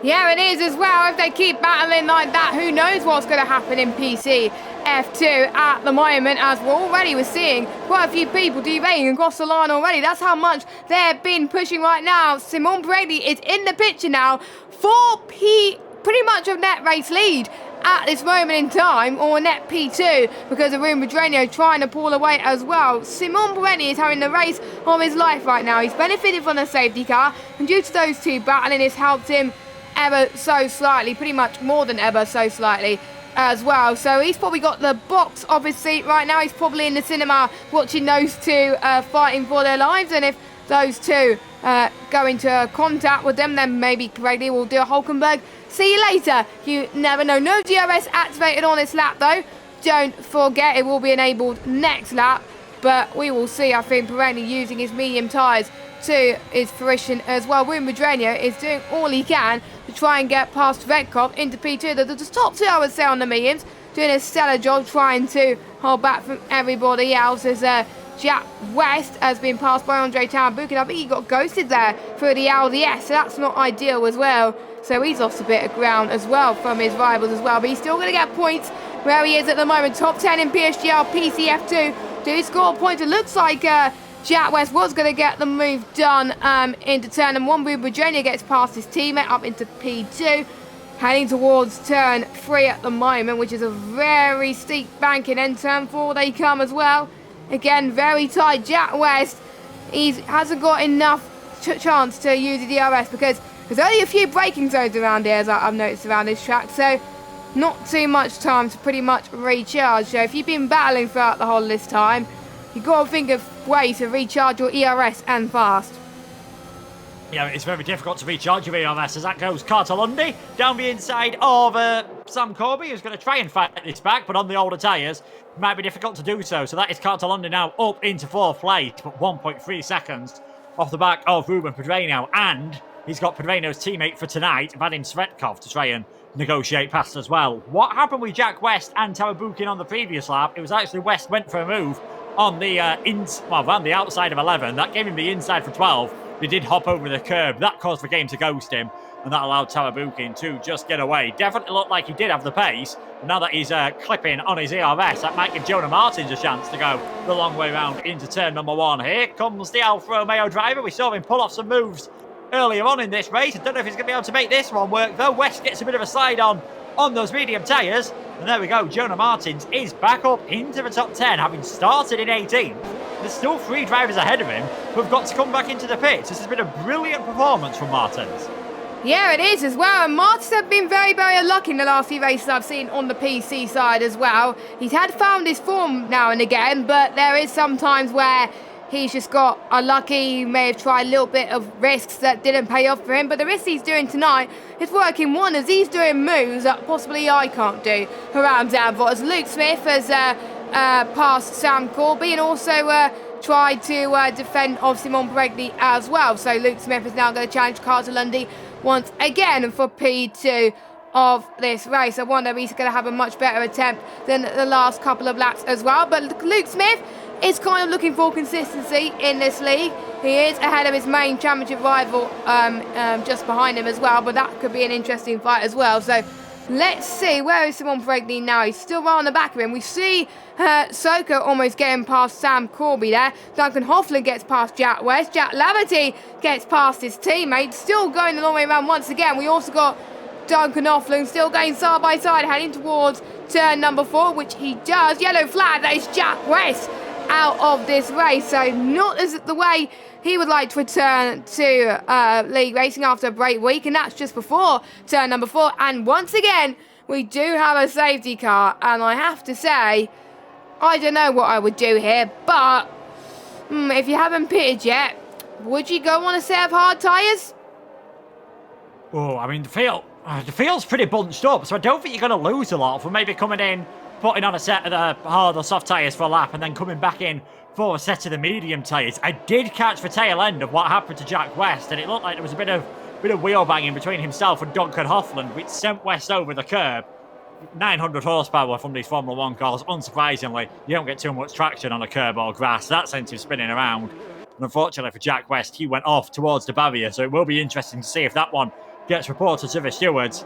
Yeah, it is as well. If they keep battling like that, who knows what's going to happen in PC F2 at the moment, as we're seeing quite a few people derailing across the line already. That's how much they've been pushing right now. Simon Brady is in the picture now for pretty much a net race lead at this moment in time, or net P2, because of Ruben Pedreño trying to pull away as well. Simon Brady is having the race of his life right now. He's benefited from the safety car, and due to those two battling, it's helped him ever so slightly, pretty much more than ever so slightly as well. So he's probably got the box of his seat right now. He's probably in the cinema watching those two fighting for their lives, and if those two go into contact with them, then maybe Brady will do a Hulkenberg. See you later. You never know. No DRS activated on this lap though. Don't forget, it will be enabled next lap, but we will see. I think Pirelli using his medium tyres to his fruition as well. Ruben Pedreño is doing all he can to try and get past Redkov into P2. The top two, I would say, on the mediums, doing a stellar job trying to hold back from everybody else, as Jack West has been passed by Andre Tawabukin. I think he got ghosted there through the LDS, so that's not ideal as well. So he's lost a bit of ground as well from his rivals as well, but he's still going to get points where he is at the moment. Top 10 in PSGL, PCF2. Do score points. It looks like Jack West was going to get the move done into turn and 1. Ruben Pedreño gets past his teammate up into P2, heading towards turn 3 at the moment, which is a very steep bank, and then turn 4 they come as well. Again, very tight. Jack West, he hasn't got enough chance to use the DRS because there's only a few braking zones around here, as I've noticed around this track, so not too much time to pretty much recharge. So if you've been battling throughout the whole of this time, you've got to think of ways to recharge your ERS and fast. Yeah, it's very difficult to recharge your ERS as that goes Carter Lundy down the inside of Sam Corby, who's going to try and fight this back, but on the older tyres, it might be difficult to do so. So that is Carter Lundy now up into 4th place, but 1.3 seconds off the back of Ruben Pedreño, and he's got Pedreño's teammate for tonight, Vadim Svetkov, to try and negotiate past as well. What happened with Jack West and Tawabukin on the previous lap? It was actually West went for a move on the around the outside of 11. That gave him the inside for 12. They did hop over the curb. That caused the game to ghost him, and that allowed Tawabukin to just get away. Definitely looked like he did have the pace, but now that he's clipping on his ERS, that might give Jonah Martins a chance to go the long way round into turn number 1. Here comes the Alfa Romeo driver. We saw him pull off some moves earlier on in this race. I don't know if he's going to be able to make this one work, though. West gets a bit of a slide on those medium tyres. And there we go. Jonah Martins is back up into the top 10, having started in 18th. There's still 3 drivers ahead of him who've got to come back into the pits. This has been a brilliant performance from Martins. Yeah, it is as well. And Martins have been very, very unlucky in the last few races I've seen on the PC side as well. He's had found his form now and again, but there is some times where he's just got unlucky. He may have tried a little bit of risks that didn't pay off for him, but the risks he's doing tonight is working wonders. He's doing moves that possibly I can't do around Zandvoort, as Luke Smith has passed Sam Corby and also tried to defend of Simon Bregley as well. So Luke Smith is now going to challenge Carter Lundy once again for P2 of this race. I wonder if he's going to have a much better attempt than the last couple of laps as well. But Luke Smith is kind of looking for consistency in this league. He is ahead of his main championship rival, just behind him as well, but that could be an interesting fight as well. So let's see, where is Simon Bregley now? He's still right on the back of him. We see Soko almost getting past Sam Corby there. Duncan Hoffland gets past Jack West. Jack Laverty gets past his teammate. Still going the long way around once again. We also got Duncan Hoffland still going side by side, heading towards turn number 4, which he does. Yellow flag, that is Jack West out of this race. So not as the way he would like to return to league racing after a break week, and that's just before turn number 4. And once again, we do have a safety car, and I have to say, I don't know what I would do here, but if you haven't pitted yet, would you go on a set of hard tyres? Oh, I mean, the field's pretty bunched up, so I don't think you're going to lose a lot for maybe coming in, putting on a set of the hard or soft tyres for a lap, and then coming back in for a set of the medium tyres. I did catch the tail end of what happened to Jack West, and it looked like there was a bit of Bit of wheel banging between himself and Duncan Hoffland, which sent West over the curb. 900 horsepower from these Formula 1 cars. Unsurprisingly, you don't get too much traction on a curb or grass. That sent him spinning around. And unfortunately for Jack West, he went off towards the barrier, so it will be interesting to see if that one gets reported to the stewards.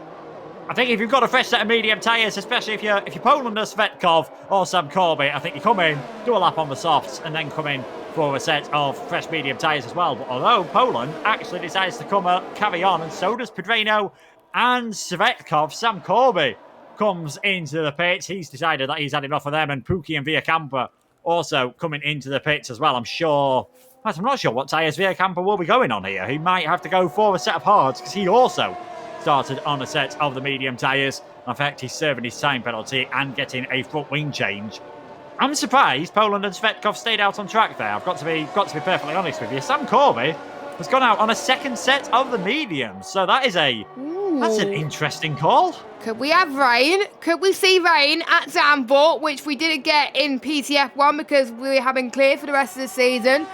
I think if you've got a fresh set of medium tyres, especially if you're Poland or Svetkov or Sam Corby, I think you come in, do a lap on the softs, and then come in for a set of fresh medium tyres as well. But although Poland actually decides to carry on, and so does Pedrino and Svetkov, Sam Corby comes into the pits. He's decided that he's had enough of them, and Pookie and Villacampa also coming into the pits as well. I'm not sure what tyres Villacampa will be going on here. He might have to go for a set of hards, because he also started on a set of the medium tyres. In fact, he's serving his time penalty and getting a front wing change. I'm surprised Poland and Svetkov stayed out on track there. I've got to be perfectly honest with you. Sam Corby has gone out on a second set of the mediums, so that's an interesting call. Could we have rain? Could we see rain at Zandvoort, which we didn't get in PTF1 because we have been cleared for the rest of the season?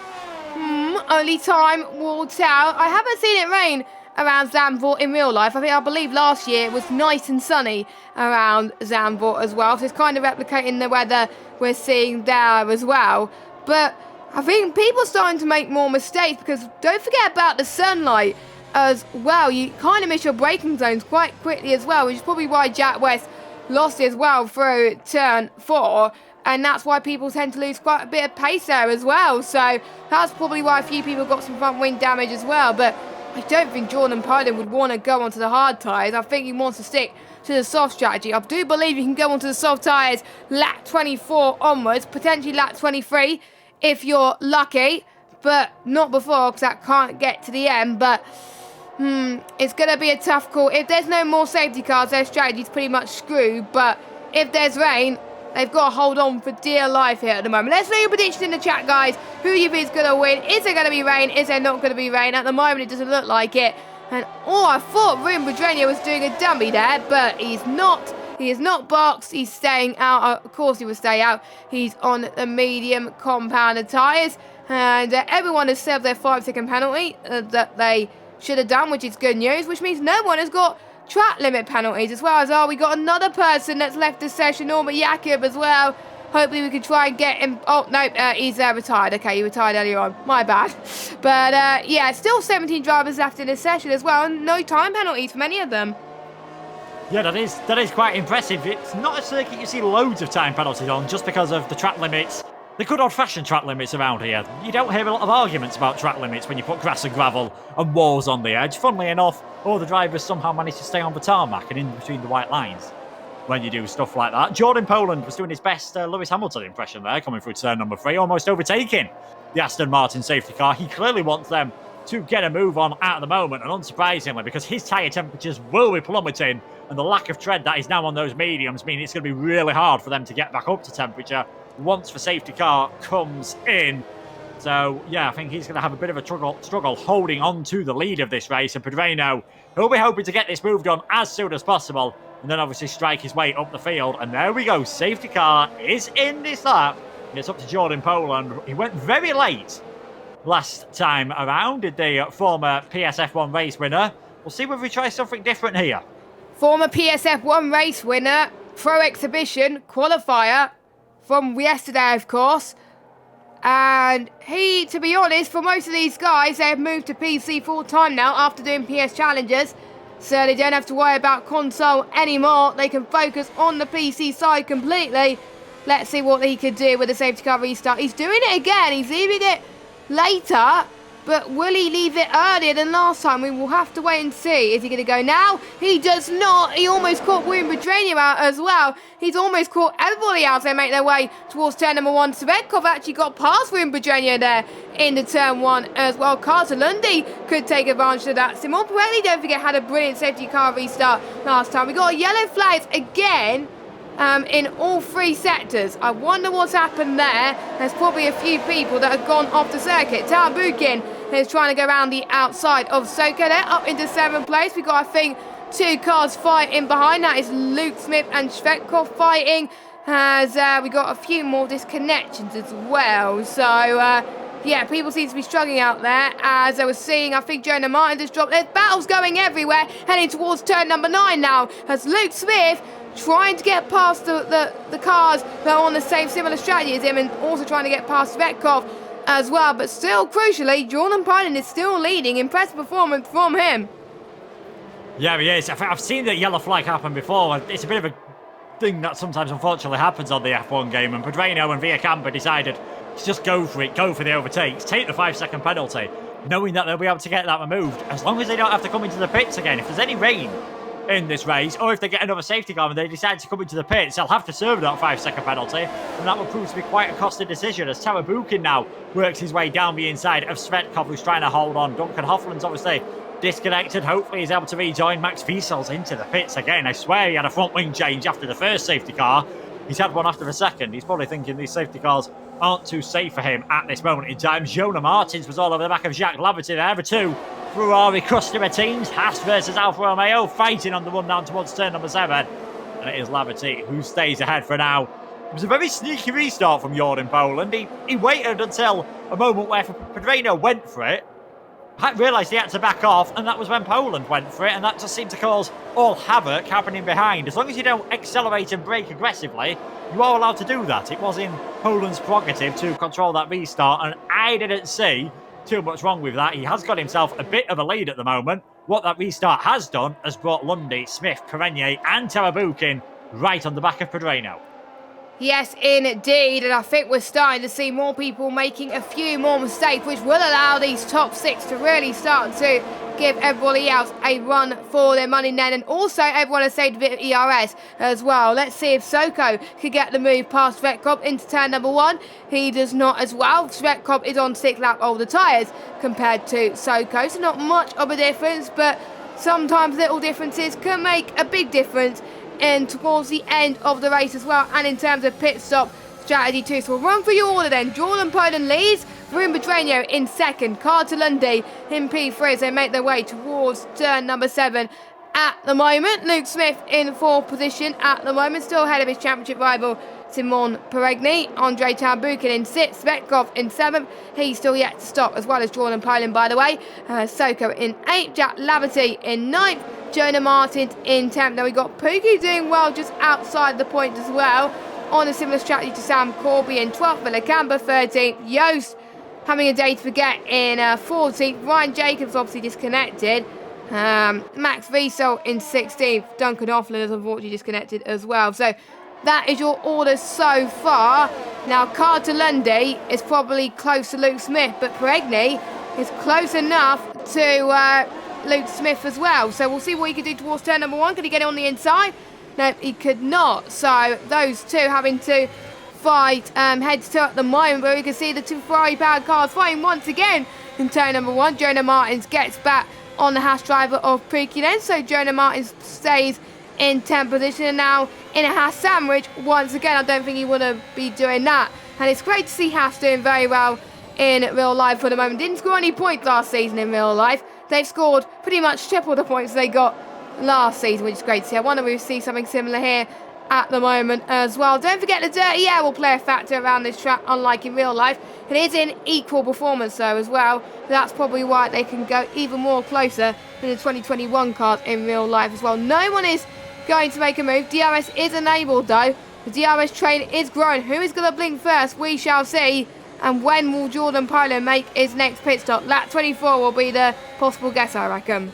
Only time will tell. I haven't seen it rain around Zandvoort in real life. I believe last year it was nice and sunny around Zandvoort as well, so it's kind of replicating the weather we're seeing there as well. But I think people are starting to make more mistakes, because don't forget about the sunlight as well. You kind of miss your braking zones quite quickly as well, which is probably why Jack West lost as well through turn 4, and that's why people tend to lose quite a bit of pace there as well. So that's probably why a few people got some front wing damage as well. But I don't think Jordan Poland would want to go onto the hard tyres. I think he wants to stick to the soft strategy. I do believe you can go onto the soft tyres lap 24 onwards, potentially lap 23 if you're lucky, but not before, because that can't get to the end. But it's going to be a tough call. If there's no more safety cars, their strategy's pretty much screwed. But if there's rain, they've got to hold on for dear life here at the moment. Let's know your prediction in the chat, guys. Who you think is going to win? Is there going to be rain? Is there not going to be rain? At the moment, it doesn't look like it. And, I thought Ruben Pedrino was doing a dummy there, but he's not. He is not boxed. He's staying out. Of course he will stay out. He's on the medium compounded tyres. And everyone has served their 5-second penalty that they should have done, which is good news, which means no one has got track limit penalties as well. We got another person that's left the session, Norbert Jakob as well. Hopefully we can try and get him. Oh, no, he's retired. Okay, he retired earlier on. My bad. But, yeah, still 17 drivers left in this session as well, and no time penalties from any of them. Yeah, that is quite impressive. It's not a circuit you see loads of time penalties on, just because of the track limits. The good old-fashioned track limits around here. You don't hear a lot of arguments about track limits when you put grass and gravel and walls on the edge. Funnily enough, all the drivers somehow manage to stay on the tarmac and in between the white lines when you do stuff like that. Jordan Poland was doing his best Lewis Hamilton impression there, coming through turn number 3, almost overtaking the Aston Martin safety car. He clearly wants them to get a move on at the moment, and unsurprisingly, because his tyre temperatures will be plummeting, and the lack of tread that is now on those mediums mean it's going to be really hard for them to get back up to temperature once the safety car comes in. So, yeah, I think he's going to have a bit of a struggle holding on to the lead of this race. And Pedrino, he'll be hoping to get this move done as soon as possible, and then obviously strike his way up the field. And there we go. Safety car is in this lap. It's up to Jordan Poland. He went very late last time around, did the former PSF1 race winner. We'll see whether he tries something different here. Former PSF1 race winner, Pro Exhibition qualifier from yesterday, of course. And he, to be honest, for most of these guys, they have moved to PC full-time now after doing PS Challenges. So they don't have to worry about console anymore. They can focus on the PC side completely. Let's see what he can do with the safety car restart. He's doing it again. He's leaving it later. But will he leave it earlier than last time? We will have to wait and see. Is he going to go now? He does not. He almost caught William Pedrino out as well. He's almost caught everybody else. They make their way towards turn number 1. Svetkov actually got past William Pedrino there into turn 1 as well. Carter-Lundy could take advantage of that. Simon Pirelli, don't forget, had a brilliant safety car restart last time. We got yellow flags again in all 3 sectors. I wonder what's happened there. There's probably a few people that have gone off the circuit. Bukin is trying to go around the outside of Soka. They're up into 7th place. We've got, I think, 2 cars fighting behind. That is Luke Smith and Svetkov fighting. As we got a few more disconnections as well. So, yeah, people seem to be struggling out there. As I was seeing, I think Jonah Martin just dropped. There's battles going everywhere, heading towards turn number 9 now, as Luke Smith trying to get past the cars that are on the same similar strategy as him, and also trying to get past Svetkov as well. But still, crucially, Jordan Pinen is still leading. Impressive performance from him. Yeah, he is. I've seen the yellow flag happen before. It's a bit of a thing that sometimes unfortunately happens on the F1 game, and Pedreno and Villacampa decided to just go for it, go for the overtakes, take the 5-second penalty, knowing that they'll be able to get that removed as long as they don't have to come into the pits again. If there's any rain in this race, or if they get another safety car and they decide to come into the pits, they'll have to serve that 5-second penalty, and that will prove to be quite a costly decision as Tarabukin now works his way down the inside of Svetkov, who's trying to hold on. Duncan Hoffman's obviously disconnected. Hopefully he's able to rejoin. Max Wiesel's into the pits again. I swear he had a front wing change after the first safety car. He's had one after the second. He's probably thinking these safety cars aren't too safe for him at this moment in time. Jonah Martins was all over the back of Jacques Laverty there. The two Ferrari customer teams, Haas versus Alfa Romeo, fighting on the run down towards turn number 7. And it is Laverty who stays ahead for now. It was a very sneaky restart from Jordan Poland. He waited until a moment where Pedreno went for it, realised he had to back off, and that was when Poland went for it, and that just seemed to cause all havoc happening behind. As long as you don't accelerate and brake aggressively, you are allowed to do that. It was in Poland's prerogative to control that restart, and I didn't see too much wrong with that. He has got himself a bit of a lead at the moment. What that restart has done has brought Lundy, Smith, Perenier and Tarabukin right on the back of Pedreno. Yes, indeed, and I think we're starting to see more people making a few more mistakes, which will allow these top 6 to really start to give everybody else a run for their money then, and also everyone has saved a bit of ERS as well. Let's see if Soko could get the move past Svetkov into turn number 1. He does not as well. Svetkov is on 6-lap older tyres compared to Soko, so not much of a difference, but sometimes little differences can make a big difference and towards the end of the race as well, and in terms of pit stop strategy too. So we'll run through your order then. Jordan Poland leads, Varun Pedreno in second, Carter Lundy in P3 as they make their way towards turn number 7 at the moment. Luke Smith in 4th position at the moment, still ahead of his championship rival Simon Peregni. Andre Tarabukin in 6th, Svetkov in 7th. He's still yet to stop, as well as Jordan Poland, by the way. Soko in 8th, Jack Laverty in 9th, Jonah Martins in 10th. Now we got Pookie doing well just outside the point as well, on a similar strategy to Sam Corby in 12th, Villacampa 13th, Yost having a day to forget in 14th, Ryan Jacobs obviously disconnected, Max Wiesel in 16th, Duncan Hoffman is unfortunately disconnected as well. So that is your order so far. Now Carter Lundy is probably close to Luke Smith, but Peregni is close enough to Luke Smith as well. So we'll see what he can do towards turn number 1. Can he get it on the inside? No, he could not. So those two having to fight head to toe at the moment, but we can see the two Ferrari powered cars fighting once again in turn number 1. Jonah Martins gets back on the Haas driver of Prekinen, so Jonah Martins stays in 10th position, and now in a Haas sandwich once again. I don't think he would be doing that, and it's great to see Haas doing very well in real life for the moment. Didn't score any points last season in real life. They've scored pretty much triple the points they got last season, which is great to see. I wonder if we see something similar here at the moment as well. Don't forget the dirty air will play a factor around this track, unlike in real life. It is in equal performance though as well. That's probably why they can go even more closer than the 2021 cars in real life as well. No one is going to make a move. DRS is enabled though. The DRS train is growing. Who is going to blink first? We shall see. And when will Jordan Poland make his next pit stop? Lap 24 will be the possible guess, I reckon.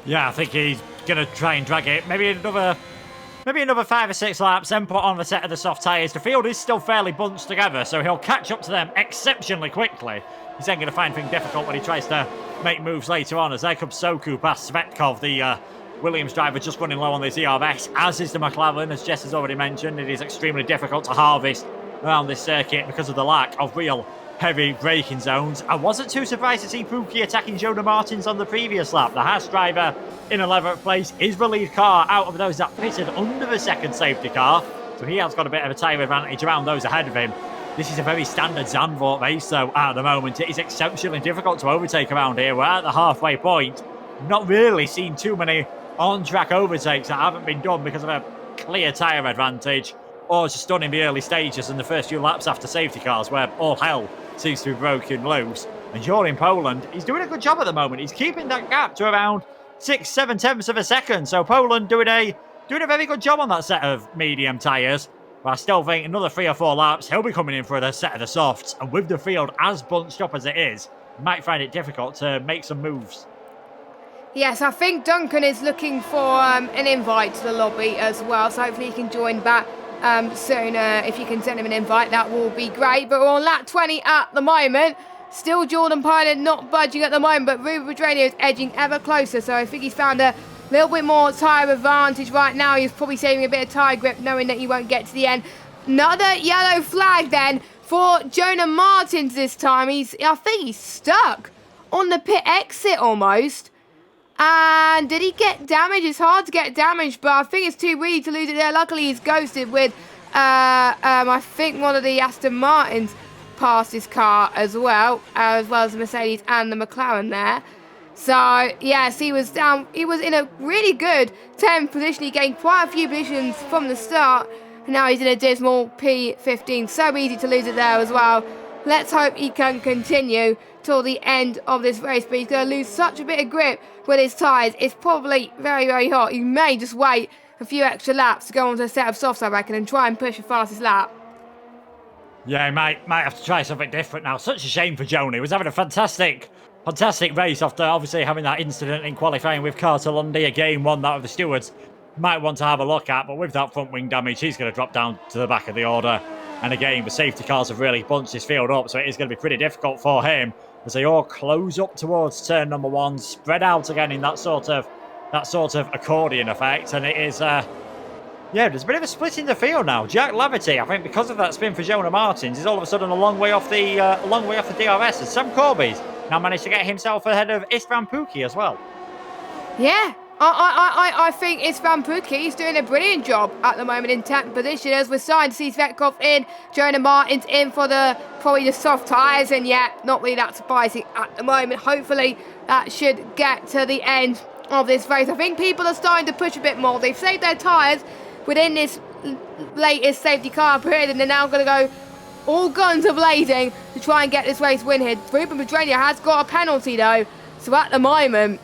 Yeah, I think he's going to try and drag it. Maybe another 5 or 6 laps, then put on the set of the soft tyres. The field is still fairly bunched together, so he'll catch up to them exceptionally quickly. He's then going to find things difficult when he tries to make moves later on, as there comes Soku past Svetkov, the Williams driver, just running low on the DRS, as is the McLaren. As Jess has already mentioned, it is extremely difficult to harvest around this circuit because of the lack of real heavy braking zones. I wasn't too surprised to see Pookie attacking Jonah Martins on the previous lap. The Haas driver in 11th place is the lead car out of those that pitted under the second safety car, so he has got a bit of a tyre advantage around those ahead of him. This is a very standard Zandvoort race though at the moment. It is exceptionally difficult to overtake around here. We're at the halfway point. Not really seen too many on-track overtakes that haven't been done because of a clear tyre advantage. or just done in the early stages and the first few laps after safety cars, where all hell seems to be broken loose. And you're in Poland. He's doing a good job at the moment. He's keeping that gap to around 6-7 tenths of a second. So Poland doing a very good job on that set of medium tyres. But I still think another 3 or 4 laps, he'll be coming in for the set of the softs. And with the field as bunched up as it is, you might find it difficult to make some moves. Yes, I think Duncan is looking for an invite to the lobby as well. So hopefully he can join back soon. If you can send him an invite, that will be great. But we're on lap 20 at the moment. Still Jordan Pilot not budging at the moment, but Ruben Pedreño is edging ever closer. So I think he's found a little bit more tyre advantage right now. He's probably saving a bit of tyre grip, knowing that he won't get to the end. Another yellow flag then for Jonah Martins this time. I think he's stuck on the pit exit almost. And did he get damaged? It's hard to get damaged, but I think it's too windy to lose it there. Luckily, he's ghosted with, I think, one of the Aston Martins past his car as well as the Mercedes and the McLaren there. So, yes, he was down. He was in a really good 10th position. He gained quite a few positions from the start. And now he's in a dismal P15. So easy to lose it there as well. Let's hope he can continue till the end of this race. But he's going to lose such a bit of grip with his tyres. It's probably very, very hot. You may just wait a few extra laps to go onto a set of softs, I reckon, and try and push the fastest lap. Yeah, he might have to try something different now. Such a shame for Jonah. He was having a fantastic race after obviously having that incident in qualifying with Carter Lundy, a game one that of the stewards might want to have a look at. But with that front wing damage, he's going to drop down to the back of the order. And again, the safety cars have really bunched his field up, so it is going to be pretty difficult for him as they all close up towards turn number 1, spread out again in that sort of accordion effect. And it is there's a bit of a split in the field now. Jack Laverty, I think because of that spin for Jonah Martins, is all of a sudden a long way off the DRS. And Sam Corby's now managed to get himself ahead of Istvan Pukki as well. Yeah, I think Istvan Pukki is doing a brilliant job at the moment in 10th position, as we're starting to see Svetkov in, Jonah Martins in for probably the soft tyres, and not really that surprising at the moment. Hopefully that should get to the end of this race. I think people are starting to push a bit more. They've saved their tyres within this latest safety car period, and they're now going to go all guns are blazing to try and get this race win here. Ruben Pedreño has got a penalty though, so at the moment,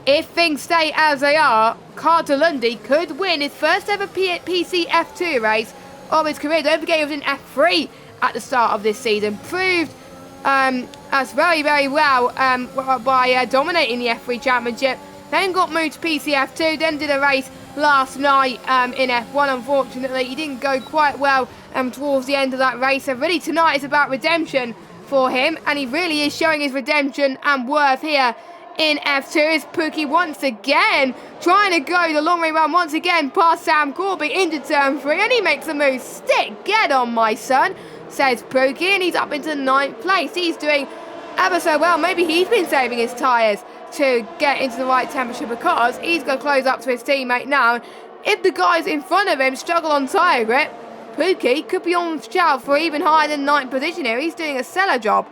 if things stay as they are, Carter Lundy could win his first ever PC F2 race of his career. Don't forget he was in F3 at the start of this season. Proved us very, very well by dominating the F3 Championship. Then got moved to PC F2, then did a race last night in F1. Unfortunately, he didn't go quite well towards the end of that race. So really tonight is about redemption for him, and he really is showing his redemption and worth here in F2. Is Pukki once again trying to go the long way round once again past Sam Corby into turn 3, and he makes a move. Stick, get on my son, says Pukki, and he's up into 9th place. He's doing ever so well. Maybe he's been saving his tyres to get into the right temperature, because he's going to close up to his teammate now. If the guys in front of him struggle on tyre grip, Pukki could be on the shout for even higher than 9th position here. He's doing a stellar job.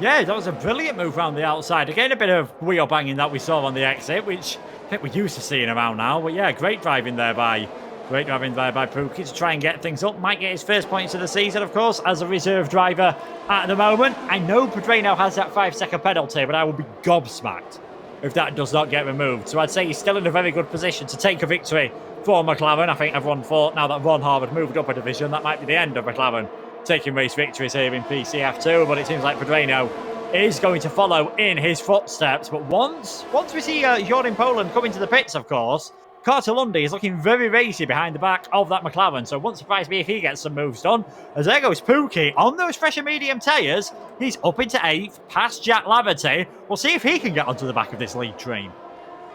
Yeah, that was a brilliant move around the outside. Again, a bit of wheel banging that we saw on the exit, which I think we're used to seeing around now. But yeah, great driving there by Pukki to try and get things up. Might get his first points of the season, of course, as a reserve driver at the moment. I know Pedreño has that 5-second penalty, but I will be gobsmacked if that does not get removed. So I'd say he's still in a very good position to take a victory for McLaren. I think everyone thought now that Ron Harvard moved up a division, that might be the end of McLaren taking race victories here in PCF2, but it seems like Pedreño is going to follow in his footsteps. But once we see Jordan Poland come into the pits, of course, Carter Lundy is looking very racy behind the back of that McLaren, so it won't surprise me if he gets some moves done. As there goes Pukki on those fresher medium tyres. He's up into 8th, past Jack Laverty. We'll see if he can get onto the back of this lead train.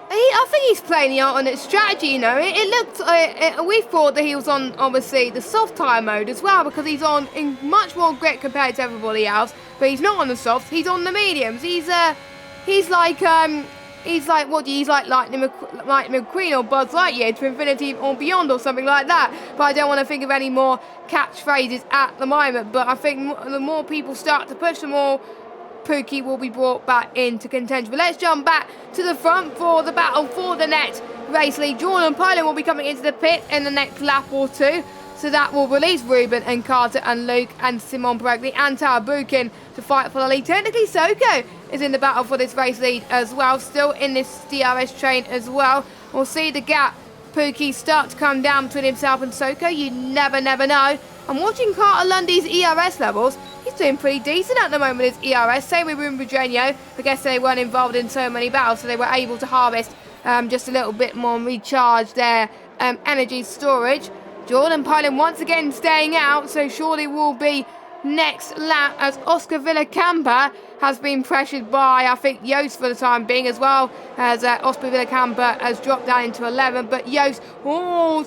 I think he's playing the alternate strategy, you know. It looked, we thought that he was on, obviously, the soft tyre mode as well, because he's on in much more grip compared to everybody else, but he's not on the softs, he's on the mediums. He's like Lightning McQueen or Buzz Lightyear to infinity or beyond or something like that. But I don't want to think of any more catchphrases at the moment. But I think the more people start to push, the more Pukki will be brought back into contention. But let's jump back to the front for the battle for the next race lead. Jordan Poland will be coming into the pit in the next lap or two. So that will release Ruben and Carter and Luke and Simon Bregli and Tara Buchan to fight for the lead. Technically, Soko is in the battle for this race lead as well, still in this DRS train as well. We'll see the gap, Pookie, start to come down between himself and Soko. You never know. I'm watching Carter Lundy's ERS levels. He's doing pretty decent at the moment with his ERS. Same with Ruben Virgenio. I guess they weren't involved in so many battles, so they were able to harvest just a little bit more and recharge their energy storage. Jordan Poland once again staying out, so surely will be next lap as Oscar Villacampa has been pressured by, I think, Joost for the time being, as well as Oscar Villacampa has dropped down into 11. But Joost,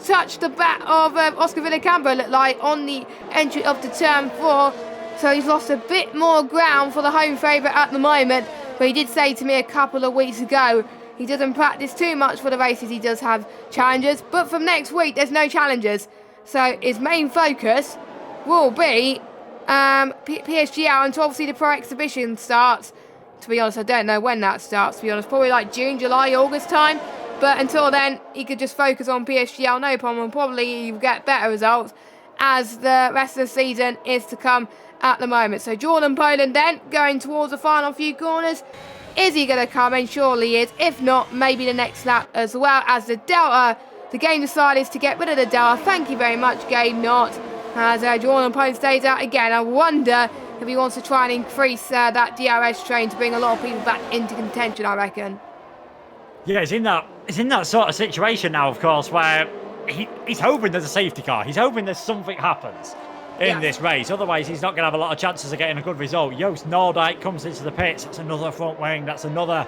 touched the back of Oscar Villacampa, looked like, on the entry of the turn 4. So he's lost a bit more ground for the home favourite at the moment. But he did say to me a couple of weeks ago, he doesn't practice too much for the races. He does have challenges, but from next week, there's no challenges. So his main focus will be PSGL until obviously the Pro Exhibition starts. To be honest, I don't know when that starts, to be honest. Probably like June, July, August time. But until then, he could just focus on PSGL, no problem. And probably get better results as the rest of the season is to come at the moment. So Jordan Poland then going towards the final few corners. Is he going to come in? Surely he is. If not, maybe the next lap as well, as the Delta, the game decided to get rid of the Delta. Thank you very much, Game Not. As Jordan Poland stays out again. I wonder if he wants to try and increase that DRS train to bring a lot of people back into contention, I reckon. Yeah, he's in that sort of situation now, of course, where he's hoping there's a safety car. He's hoping there's something happens in this race. Otherwise, he's not going to have a lot of chances of getting a good result. Joost Noordijk comes into the pits. That's another front wing. That's another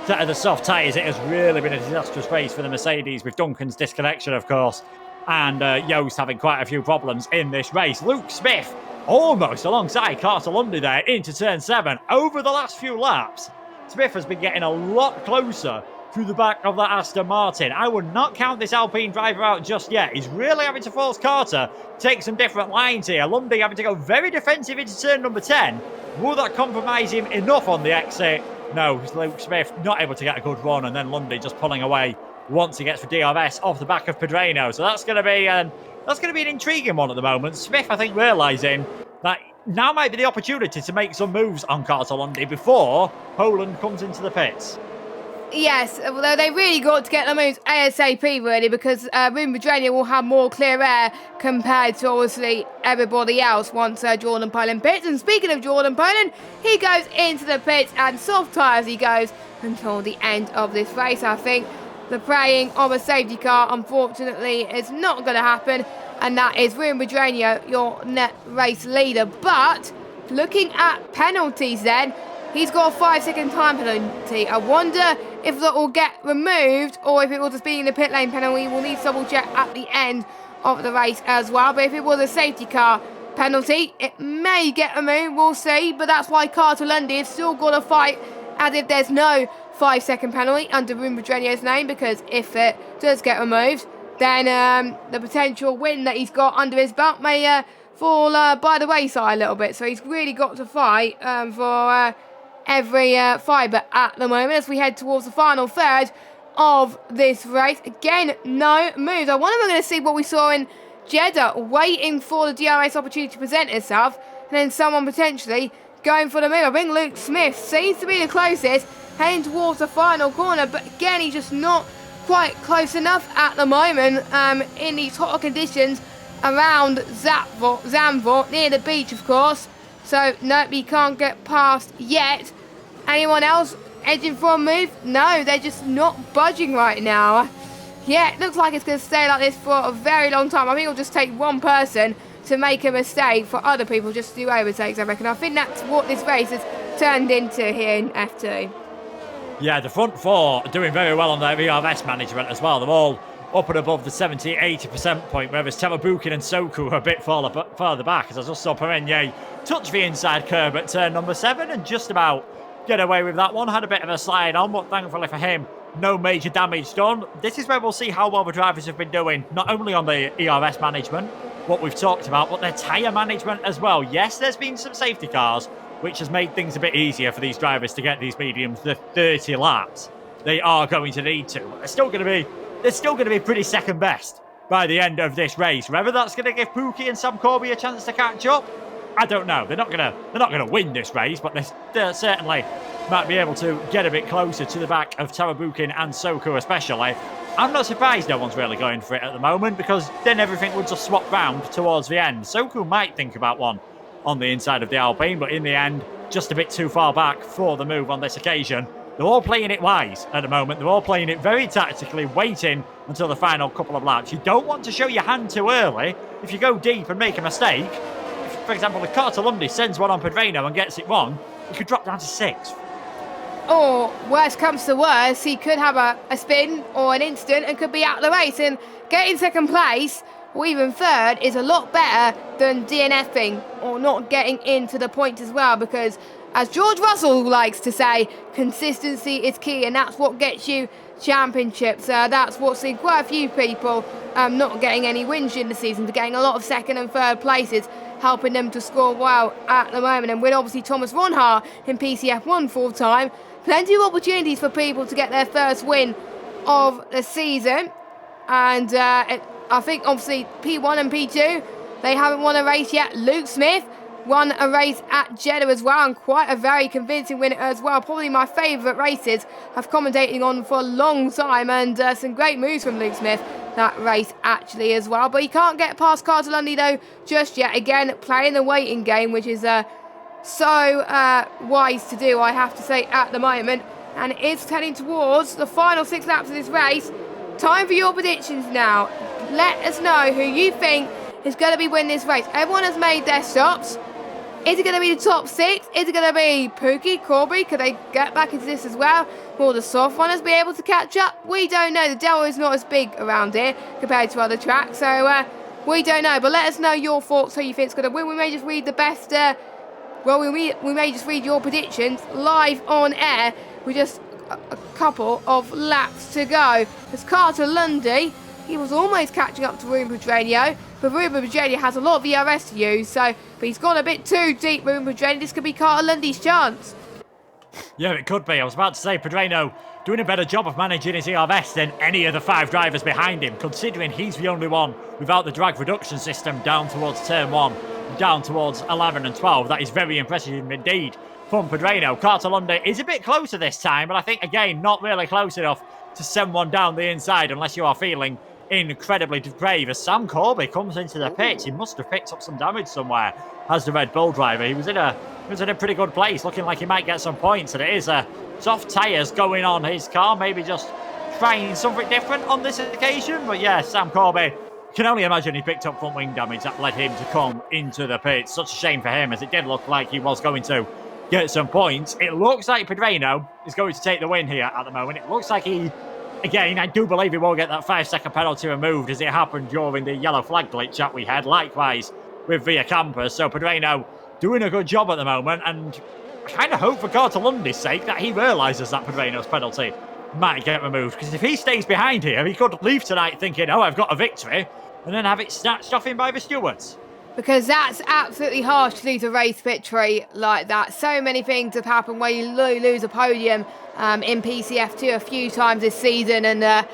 set of the soft tyres. It has really been a disastrous race for the Mercedes, with Duncan's disconnection, of course, and Joost having quite a few problems in this race. Luke Smith almost alongside Carter Lundy there into turn 7. Over the last few laps, Smith has been getting a lot closer through the back of that Aston Martin. I would not count this Alpine driver out just yet. He's really having to force Carter take some different lines here. Lundy having to go very defensive into turn number 10. Will that compromise him enough on the exit? No, Luke Smith not able to get a good run, and then Lundy just pulling away once he gets for DRS off the back of Pedreno. So that's going to be an intriguing one at the moment. Smith, I think, realising that now might be the opportunity to make some moves on Carter Lundy before Poland comes into the pits. Yes, although they really got to get the moves ASAP, really, because Ruben Virginia will have more clear air compared to, obviously, everybody else once Jordan Poland pits. And speaking of Jordan Poland, he goes into the pits and soft tyres he goes until the end of this race. I think the praying of a safety car, unfortunately, is not going to happen, and that is Ruben Virginia, your net race leader. But looking at penalties then, he's got a 5-second time penalty. I wonder if that will get removed or if it will just be in the pit lane penalty. We'll need to double check at the end of the race as well. But if it was a safety car penalty, it may get removed. We'll see. But that's why Carter Lundy has still got to fight as if there's no 5-second penalty under Ruben Virginia's name. Because if it does get removed, then the potential win that he's got under his belt may fall by the wayside a little bit. So he's really got to fight for every fibre at the moment as we head towards the final third of this race. Again, no moves. I wonder if we're going to see what we saw in Jeddah, waiting for the DRS opportunity to present itself, and then someone potentially going for the move. I think Luke Smith seems to be the closest, heading towards the final corner, but again, he's just not quite close enough at the moment in these hot conditions around Zandvoort, near the beach, of course. So, no, he can't get past yet. Anyone else edging for a move? No, they're just not budging right now. Yeah, it looks like it's going to stay like this for a very long time. I think it'll just take one person to make a mistake for other people just to do overtakes, I reckon. I think that's what this race has turned into here in F2. Yeah, the front four are doing very well on their ERS management as well. They're all up and above the 70-80% point, whereas Tamabukin and Soku are a bit further back, as I just saw Perenier touch the inside curb at turn number 7 and just about get away with that one. Had a bit of a slide on, but thankfully for him, no major damage done. This is where we'll see how well the drivers have been doing, not only on the ERS management, what we've talked about, but their tyre management as well. Yes, there's been some safety cars, which has made things a bit easier for these drivers to get these mediums the 30 laps they are going to need to. They're still going to be pretty second best by the end of this race. Whether that's going to give Pookie and Sam Corby a chance to catch up, I don't know. They're not gonna win this race, but they certainly might be able to get a bit closer to the back of Tarabukin and Soku especially. I'm not surprised no one's really going for it at the moment, because then everything would just swap round towards the end. Soku might think about one on the inside of the Alpine, but in the end, just a bit too far back for the move on this occasion. They're all playing it wise at the moment. They're all playing it very tactically, waiting until the final couple of laps. You don't want to show your hand too early. If you go deep and make a mistake, if, for example, if Cartalundi sends one on Pedreno and gets it wrong, he could drop down to 6th. Or, worst comes to worst, he could have a spin or an instant and could be out of the race. And getting 2nd place, or even 3rd, is a lot better than DNFing or not getting into the points as well, because as George Russell likes to say, consistency is key, and that's what gets you championships. That's what's seen quite a few people not getting any wins in the season, to getting a lot of 2nd and 3rd places, helping them to score well at the moment. And with obviously Thomas Ronha in PCF1 full-time, plenty of opportunities for people to get their first win of the season. And I think obviously P1 and P2, they haven't won a race yet. Luke Smith won a race at Jeddah as well, and quite a very convincing win as well. Probably my favourite races I've commentating on for a long time, and some great moves from Luke Smith that race actually as well. But he can't get past Cartalundi though just yet. Again, playing the waiting game, which is so wise to do, I have to say, at the moment. And it's heading towards the final 6 laps of this race. Time for your predictions now. Let us know who you think is going to be winning this race. Everyone has made their stops. Is it going to be the top 6? Is it going to be Pookie, Corby? Could they get back into this as well? Will the soft runners be able to catch up? We don't know. The Delaware is not as big around here compared to other tracks, so we don't know. But let us know your thoughts, who you think is going to win. We may just read the best, we may just read your predictions live on air with just a couple of laps to go. As Cartalundi, he was almost catching up to Ruben Pedreno, but Ruben Pedreno has a lot of ERS to use, but he's gone a bit too deep, Ruben Pedreno. This could be Cartalundi's chance. Yeah, it could be. I was about to say, Pedreno doing a better job of managing his ERS than any of the 5 drivers behind him, considering he's the only one without the drag reduction system down towards turn 1, down towards 11 and 12. That is very impressive indeed from Pedreno. Cartalundi is a bit closer this time, but I think, again, not really close enough to send one down the inside unless you are feeling incredibly brave. As Sam Corby comes into the pits, he must have picked up some damage somewhere as the Red Bull driver. He was in a pretty good place, looking like he might get some points, and it is soft tyres going on his car, maybe just trying something different on this occasion. But yeah, Sam Corby, can only imagine he picked up front wing damage that led him to come into the pits. Such a shame for him, as it did look like he was going to get some points. It looks like Pedreno is going to take the win here at the moment. It looks like he, again, I do believe he will get that 5-second penalty removed, as it happened during the yellow flag glitch that we had. Likewise with Via Campus. So Pedreno doing a good job at the moment, and I kind of hope for Cartalundi's sake that he realises that Pedreno's penalty might get removed, because if he stays behind here, he could leave tonight thinking, oh, I've got a victory, and then have it snatched off him by the stewards. Because that's absolutely harsh to lose a race victory like that. So many things have happened where you lose a podium in PCF2 a few times this season, and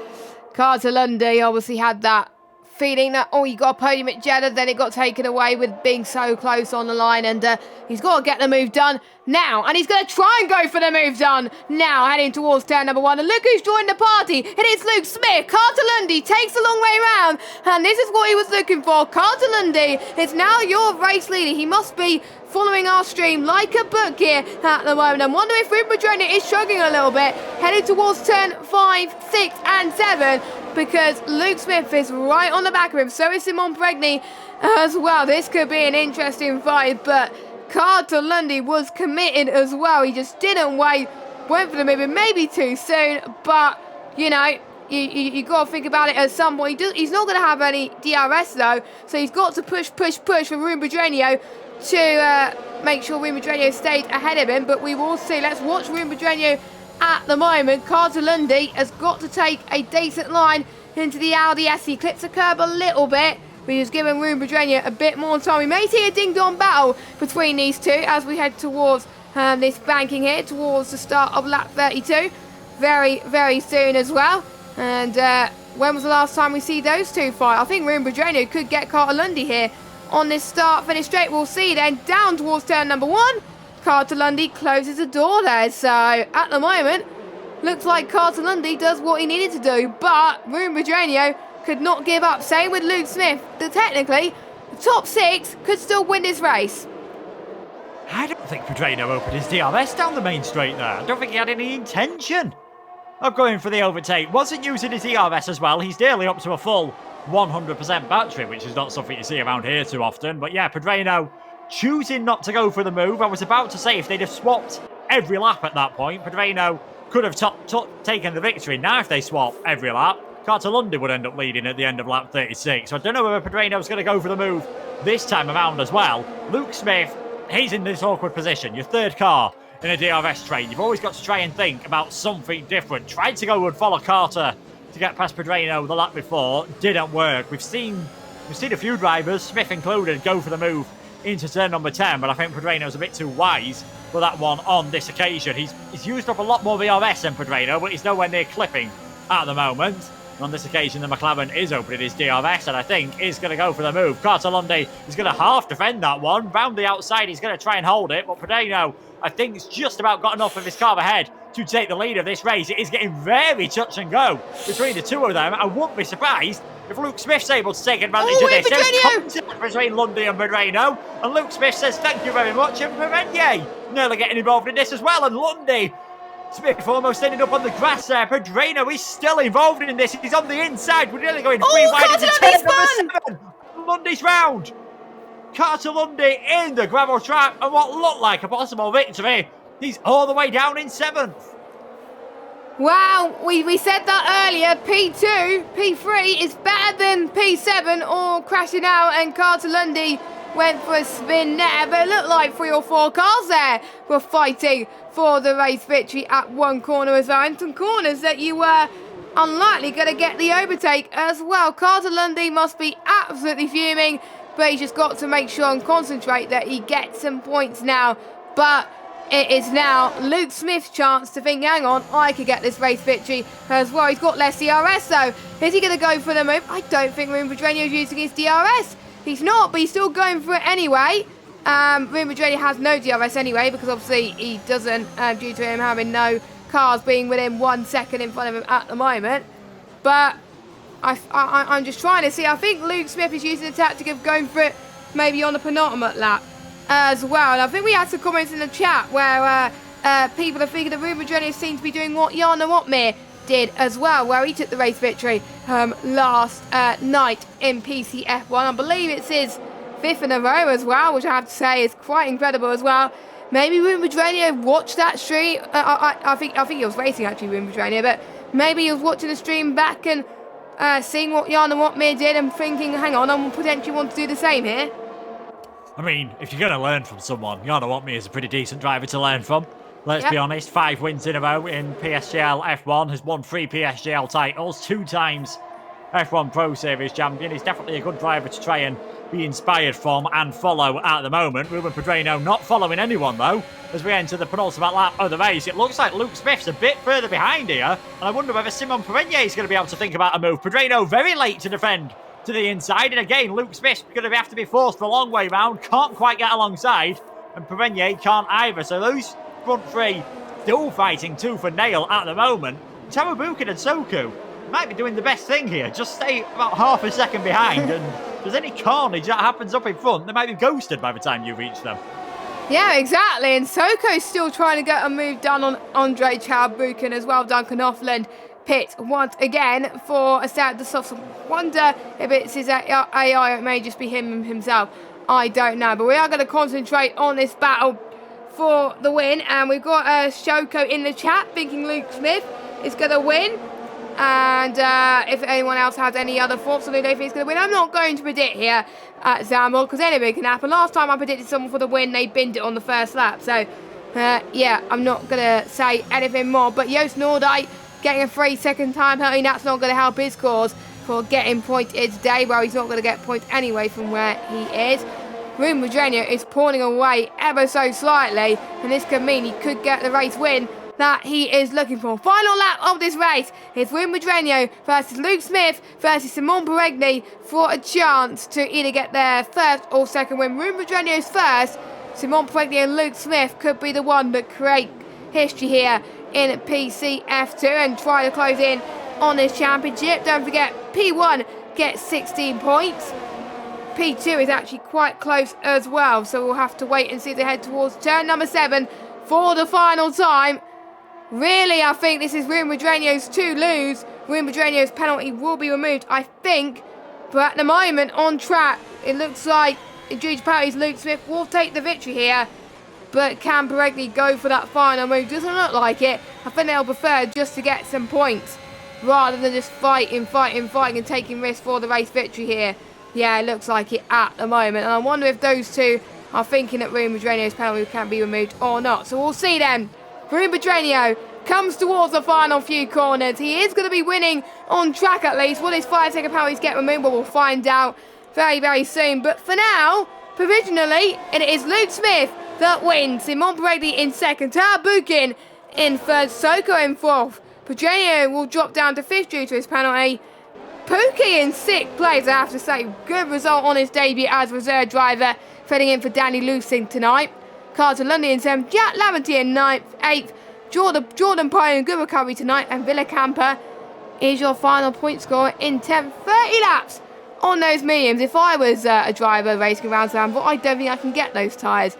Cartalundi obviously had that feeling that, oh, you got a podium at Jeddah, then it got taken away with being so close on the line, and he's got to get the move done now, and he's going to try and go for the move done now, heading towards turn number 1, and look who's joined the party. It is Luke Smith. Cartalundi takes a long way round, and this is what he was looking for. Cartalundi is now your race leader. He must be following our stream like a book here at the moment. I wonder if Ruben Pedreno is struggling a little bit, heading towards turn 5, 6 and 7, because Luke Smith is right on the back of him. So is Simon Pregny as well. This could be an interesting fight, but Cartalundi was committed as well. He just didn't wait, went for the move, maybe too soon, but you know, you got to think about it at some point. He's not going to have any DRS though, so he's got to push for Ruben Pedreno to make sure Ruben Pedreno stays ahead of him. But we will see. Let's watch Ruben Pedreno at the moment. Cartalundi has got to take a decent line into the Audi S. He clips the curb a little bit, but he's giving Ruben Pedreno a bit more time. We may see a ding-dong battle between these two as we head towards this banking here, towards the start of lap 32. Very, very soon as well. And when was the last time we see those two fight? I think Ruben Pedreño could get Carter Lundy here on this start-finish straight. We'll see then down towards turn number 1. Carter Lundy closes the door there. So at the moment, looks like Carter Lundy does what he needed to do. But Ruben Pedreño could not give up. Same with Luke Smith. Technically, the top 6 could still win this race. I don't think Pedreño opened his DRS down the main straight there. I don't think he had any intention of going for the overtake. Wasn't using his DRS as well. He's nearly up to a full 100% battery, which is not something you see around here too often. But yeah, Pedreño choosing not to go for the move. I was about to say if they'd have swapped every lap at that point, Pedreño could have taken the victory. Now if they swap every lap, Carter Lundy would end up leading at the end of lap 36. So I don't know whether Pedreño's going to go for the move this time around as well. Luke Smith, he's in this awkward position. Your third car in a DRS train. You've always got to try and think about something different. Tried to go and follow Carter to get past Pedreño the lap before. Didn't work. We've seen a few drivers, Smith included, go for the move into turn number 10, but I think Pedreño's a bit too wise for that one on this occasion. He's used up a lot more DRS than Pedreño, but he's nowhere near clipping at the moment. And on this occasion, the McLaren is opening his DRS and I think is going to go for the move. Carter Lundy is going to half defend that one. Round the outside, he's going to try and hold it, but Pedreño, I think, has just about got enough of his car ahead to take the lead of this race. It is getting very touch and go between the two of them. I wouldn't be surprised if Luke Smith's able to take advantage of this. There's contact between Lundy and Pedreño, and Luke Smith says thank you very much, and Pedreño nearly getting involved in this as well, and Lundy, Smith almost ended up on the grass there. Pedreño is still involved in this. He's on the inside. We're nearly going 3 wide into turn number 7. Lundy's round. Carter Lundy in the gravel trap, and what looked like a possible victory. He's all the way down in 7th. Wow, we said that earlier. P2, P3 is better than P7 or crashing out, and Carter Lundy went for a spin there, but it looked like 3 or 4 cars there were fighting for the race victory at one corner as well, and some corners that you were unlikely going to get the overtake as well. Carter Lundy must be absolutely fuming, but he's just got to make sure and concentrate that he gets some points now. But it is now Luke Smith's chance to think, hang on, I could get this race victory as well. He's got less DRS though. Is he going to go for the move? I don't think Ruben Pedreño is using his DRS. He's not, but he's still going for it anyway. Ruben Pedreño has no DRS anyway, because obviously he doesn't, due to him having no cars being within 1 second in front of him at the moment. But I'm just trying to see. I think Luke Smith is using the tactic of going for it maybe on the penultimate lap as well. And I think we had some comments in the chat where people are thinking that Ruben Pedreño seems to be doing what Jarno Otmir did as well, where he took the race victory last night in PCF1. I believe it's his 5th in a row as well, which I have to say is quite incredible as well. Maybe Ruben Pedreño watched that stream. I think he was racing actually, Ruben Pedreño, but maybe he was watching the stream back and seeing what Jarno Otmir did and thinking, hang on, I potentially want to do the same here. I mean, if you're going to learn from someone, Jarno Otmir is a pretty decent driver to learn from. Let's be honest, 5 wins in a row in PSGL F1, has won 3 PSGL titles, 2 times F1 Pro Series champion. He's definitely a good driver to try and be inspired from and follow at the moment. Ruben Pedreño not following anyone though, as we enter the penultimate lap of the race. It looks like Luke Smith's a bit further behind here, and I wonder whether Simon Perenier is going to be able to think about a move. Pedreño very late to defend to the inside, and again, Luke Smith's going to have to be forced the long way round, can't quite get alongside, and Perenier can't either. So those front 3 still fighting tooth and nail at the moment. Tarabukin and Soku might be doing the best thing here, just stay about half a second behind, and if there's any carnage that happens up in front, they might be ghosted by the time you reach them. Yeah, exactly, and Soko's still trying to get a move done on Andre Tarabukin as well. Duncan Offland pit once again for a start. The wonder if it's his AI or it may just be himself. I don't know, but we are going to concentrate on this battle for the win, and we've got Shoko in the chat thinking Luke Smith is going to win. And if anyone else has any other thoughts on who they think is going to win, I'm not going to predict here at Zambol, because anything can happen. Last time I predicted someone for the win, they binned it on the first lap. So, yeah, I'm not going to say anything more. But Joost Noordijk getting a 3-second time penalty, that's not going to help his cause for getting pointed today. Well, he's not going to get points anyway from where he is. Ruben Pedreño is pawning away ever so slightly, and this could mean he could get the race win that he is looking for. Final lap of this race is Wim Madrenio versus Luke Smith versus Simon Peregni for a chance to either get their first or second win. Wim Madrenio's first, Simon Peregni and Luke Smith could be the one that create history here in PCF2 and try to close in on this championship. Don't forget, P1 gets 16 points. P2 is actually quite close as well, so we'll have to wait and see if they head towards turn number 7 for the final time. Really, I think this is Wim Madrenio's to lose. Wim Madrenio's penalty will be removed, I think. But at the moment, on track, it looks like, due to penalties, Luke Smith will take the victory here. But can Peregni go for that final move? Doesn't look like it. I think they'll prefer just to get some points rather than just fighting and taking risks for the race victory here. Yeah, it looks like it at the moment. And I wonder if those two are thinking that Wim Madrenio's penalty can be removed or not. So we'll see then. Wim Madrenio comes towards the final few corners. He is going to be winning on track at least. Will his 5-second penalties get removed? Well, we'll find out very, very soon. But for now, provisionally, it is Luke Smith that wins. Simon Peregni in second. Bukin in third. Soko in fourth. Madrenio will drop down to fifth due to his penalty. Pookie in sixth place, I have to say. Good result on his debut as reserve driver. Filling in for Danny Lusing tonight. Carlton Lundy in 7th, Jack Laverty in 9th, 8th, Jordan Pine, good recovery tonight, and Villa Camper is your final point scorer in 10th. 30 laps on those mediums. If I was a driver racing around Zandvoort, I don't think I can get those tyres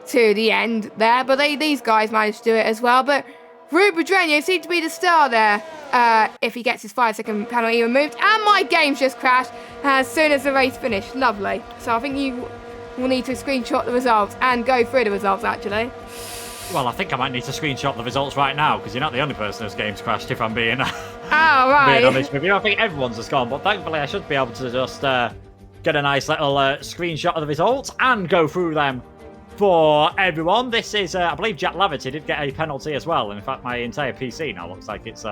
to the end there, but these guys managed to do it as well. But Wim Madrenio seemed to be the star there if he gets his 5-second penalty removed. And my game's just crashed as soon as the race finished. Lovely. So I think you will need to screenshot the results and go through the results, actually. Well, I think I might need to screenshot the results right now, because you're not the only person whose game's crashed, if I'm being, right. being honest with you. I think everyone's has gone, but thankfully I should be able to just get a nice little screenshot of the results and go through them for everyone. This is, I believe Jack Laverty did get a penalty as well, and in fact my entire PC now looks like it's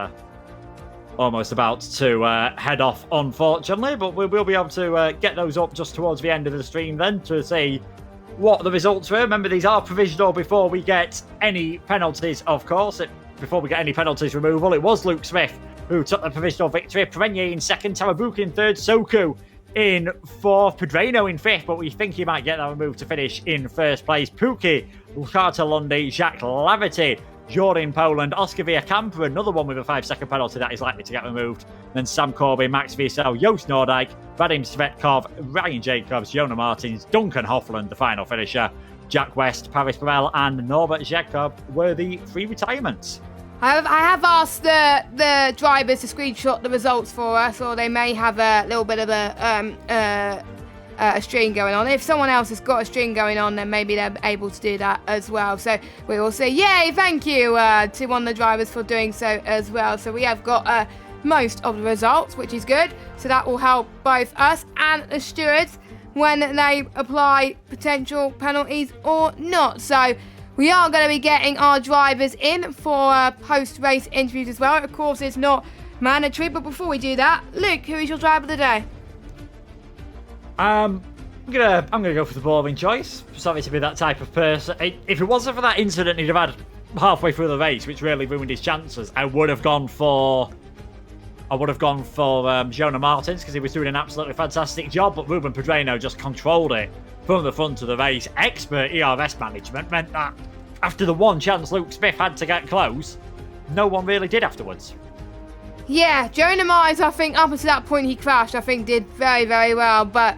almost about to head off, unfortunately, but we will be able to get those up just towards the end of the stream then to see what the results were. Remember, these are provisional before we get any penalties, of course. Before we get any penalties removal, it was Luke Smith who took the provisional victory. Peregni in second, Tarabuki in third, Soku in fourth, Pedreno in fifth, but we think he might get that removed to finish in first place. Pookie, Carter Lundy, Jacques Laverty, Jordan Poland, Oscar Villacampa, another one with a 5-second penalty that is likely to get removed. Then Sam Corby, Max Wiesel, Joost Noordijk, Vadim Svetkov, Ryan Jacobs, Jonah Martins, Duncan Hoffland, the final finisher, Jack West, Paris Burrell, and Norbert Jacob were the 3 retirements. I have asked the drivers to screenshot the results for us, or they may have a little bit of a stream going on. If someone else has got a stream going on, then maybe they're able to do that as well. So we will say, yay, thank you to one of the drivers for doing so as well. So we have got most of the results, which is good. So that will help both us and the stewards when they apply potential penalties or not. So we are going to be getting our drivers in for post-race interviews as well. Of course, it's not mandatory, but before we do that, Luke, who is your driver of the day? I'm gonna go for the boring choice. Sorry to be that type of person. If it wasn't for that incident he'd have had halfway through the race, which really ruined his chances, I would have gone for Jonah Martins, because he was doing an absolutely fantastic job. But Ruben Pedreno just controlled it from the front of the race. Expert ERS management meant that after the one chance Luke Smith had to get close, no one really did afterwards. Yeah, Jonah Martins, I think up until that point he crashed, I think did very, very well. But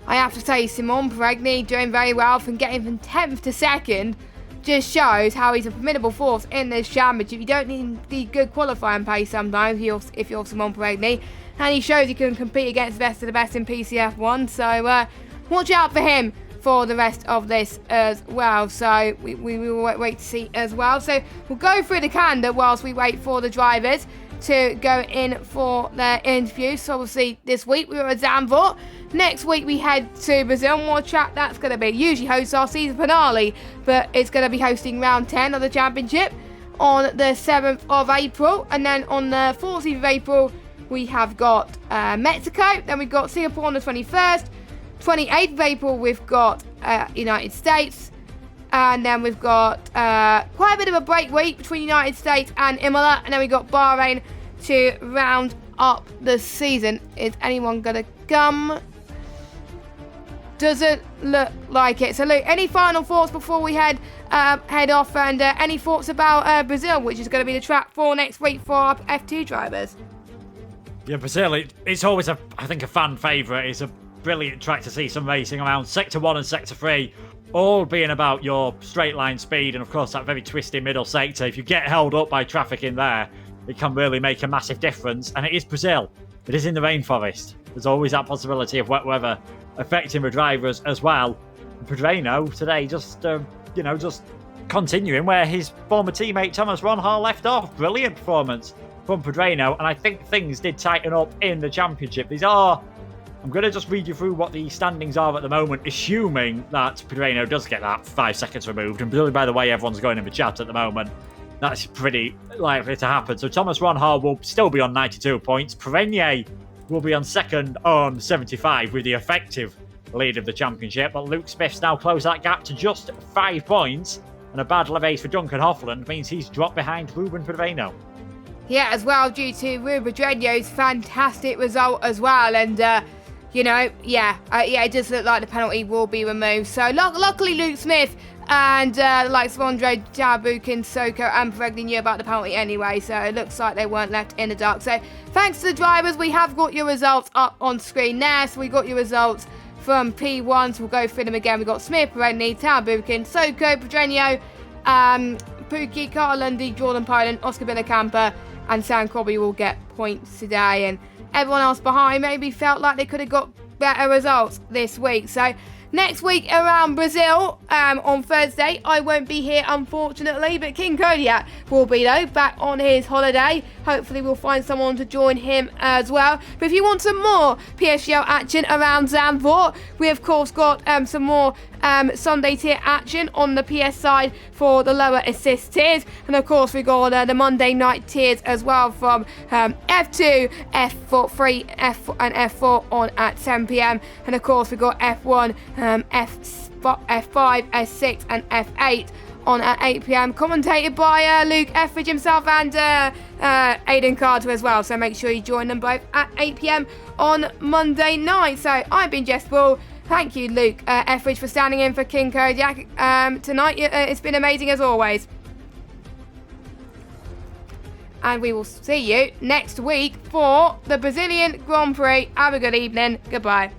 I have to say, Simon Peregni doing very well from getting from 10th to 2nd just shows how he's a formidable force in this championship. You don't need the good qualifying pace sometimes if you're Simon Peregni. And he shows he can compete against the best of the best in PCF1. So watch out for him for the rest of this as well. So we will wait to see as well. So we'll go through the calendar whilst we wait for the drivers to go in for their interviews. So obviously this week we were at Zandvoort. Next week we head to Brazil. What track that's going to be? Usually hosts our season finale, but it's going to be hosting round 10 of the championship on the 7th of April. And then on the 14th of April we have got Mexico. Then we've got Singapore on the 21st. 28th of April we've got United States. And then we've got quite a bit of a break week between United States and Imola. And then we've got Bahrain to round up the season. Is anyone going to come? Doesn't look like it. So, Luke, any final thoughts before we head off? And any thoughts about Brazil, which is going to be the track for next week for our F2 drivers? Yeah, Brazil, it's always, I think, a fan favourite. It's a brilliant track to see some racing around. Sector 1 and Sector 3, all being about your straight line speed and, of course, that very twisty middle sector. If you get held up by traffic in there, it can really make a massive difference. And it is Brazil. It is in the rainforest. There's always that possibility of wet weather affecting the drivers as well. Pedreno today just continuing where his former teammate Thomas Ronhar left off. Brilliant performance from Pedreno, and I think things did tighten up in the championship. I'm going to just read you through what the standings are at the moment, assuming that Pedreno does get that 5 seconds removed. And by the way, everyone's going in the chat at the moment. That's pretty likely to happen. So Thomas Ronhar will still be on 92 points. Perenier will be on second on 75 with the effective lead of the championship. But Luke Smith's now closed that gap to just 5 points. And a bad race for Duncan Hoffland means he's dropped behind Ruben Pedreno. Yeah, as well, due to Ruben Pedreno's fantastic result as well. And, it does look like the penalty will be removed. So, luckily, Luke Smith and the likes of Andre Jabukin, Soko and Peregni knew about the penalty anyway. So, it looks like they weren't left in the dark. So, thanks to the drivers, we have got your results up on screen there. So, we got your results from P1. So, we'll go through them again. We got Smith, Peregni, Jabukin, Soko, Pedreno, Pookie, Carl Lundy, Jordan Poland, Oscar Villacampa, and Sam Crobby will get points today. And everyone else behind maybe felt like they could have got better results this week. So next week around Brazil, on Thursday, I won't be here unfortunately, but King Kodiak will be though, back on his holiday. Hopefully we'll find someone to join him as well. But if you want some more PSGL action around Zandvoort, we of course got some more Sunday tier action on the PS side for the lower assist tiers, and of course we got the Monday night tiers as well from F2, F3, F4 and F4 on at 7 PM, and of course we got F1, F5, S6 and F8 on at 8 PM, commentated by Luke Etheridge himself and Aidan Carter as well. So make sure you join them both at 8 PM on Monday night. So I've been Jess Ball. Thank you, Luke Etheridge, for standing in for King Kodiak tonight. It's been amazing as always. And we will see you next week for the Brazilian Grand Prix. Have a good evening. Goodbye.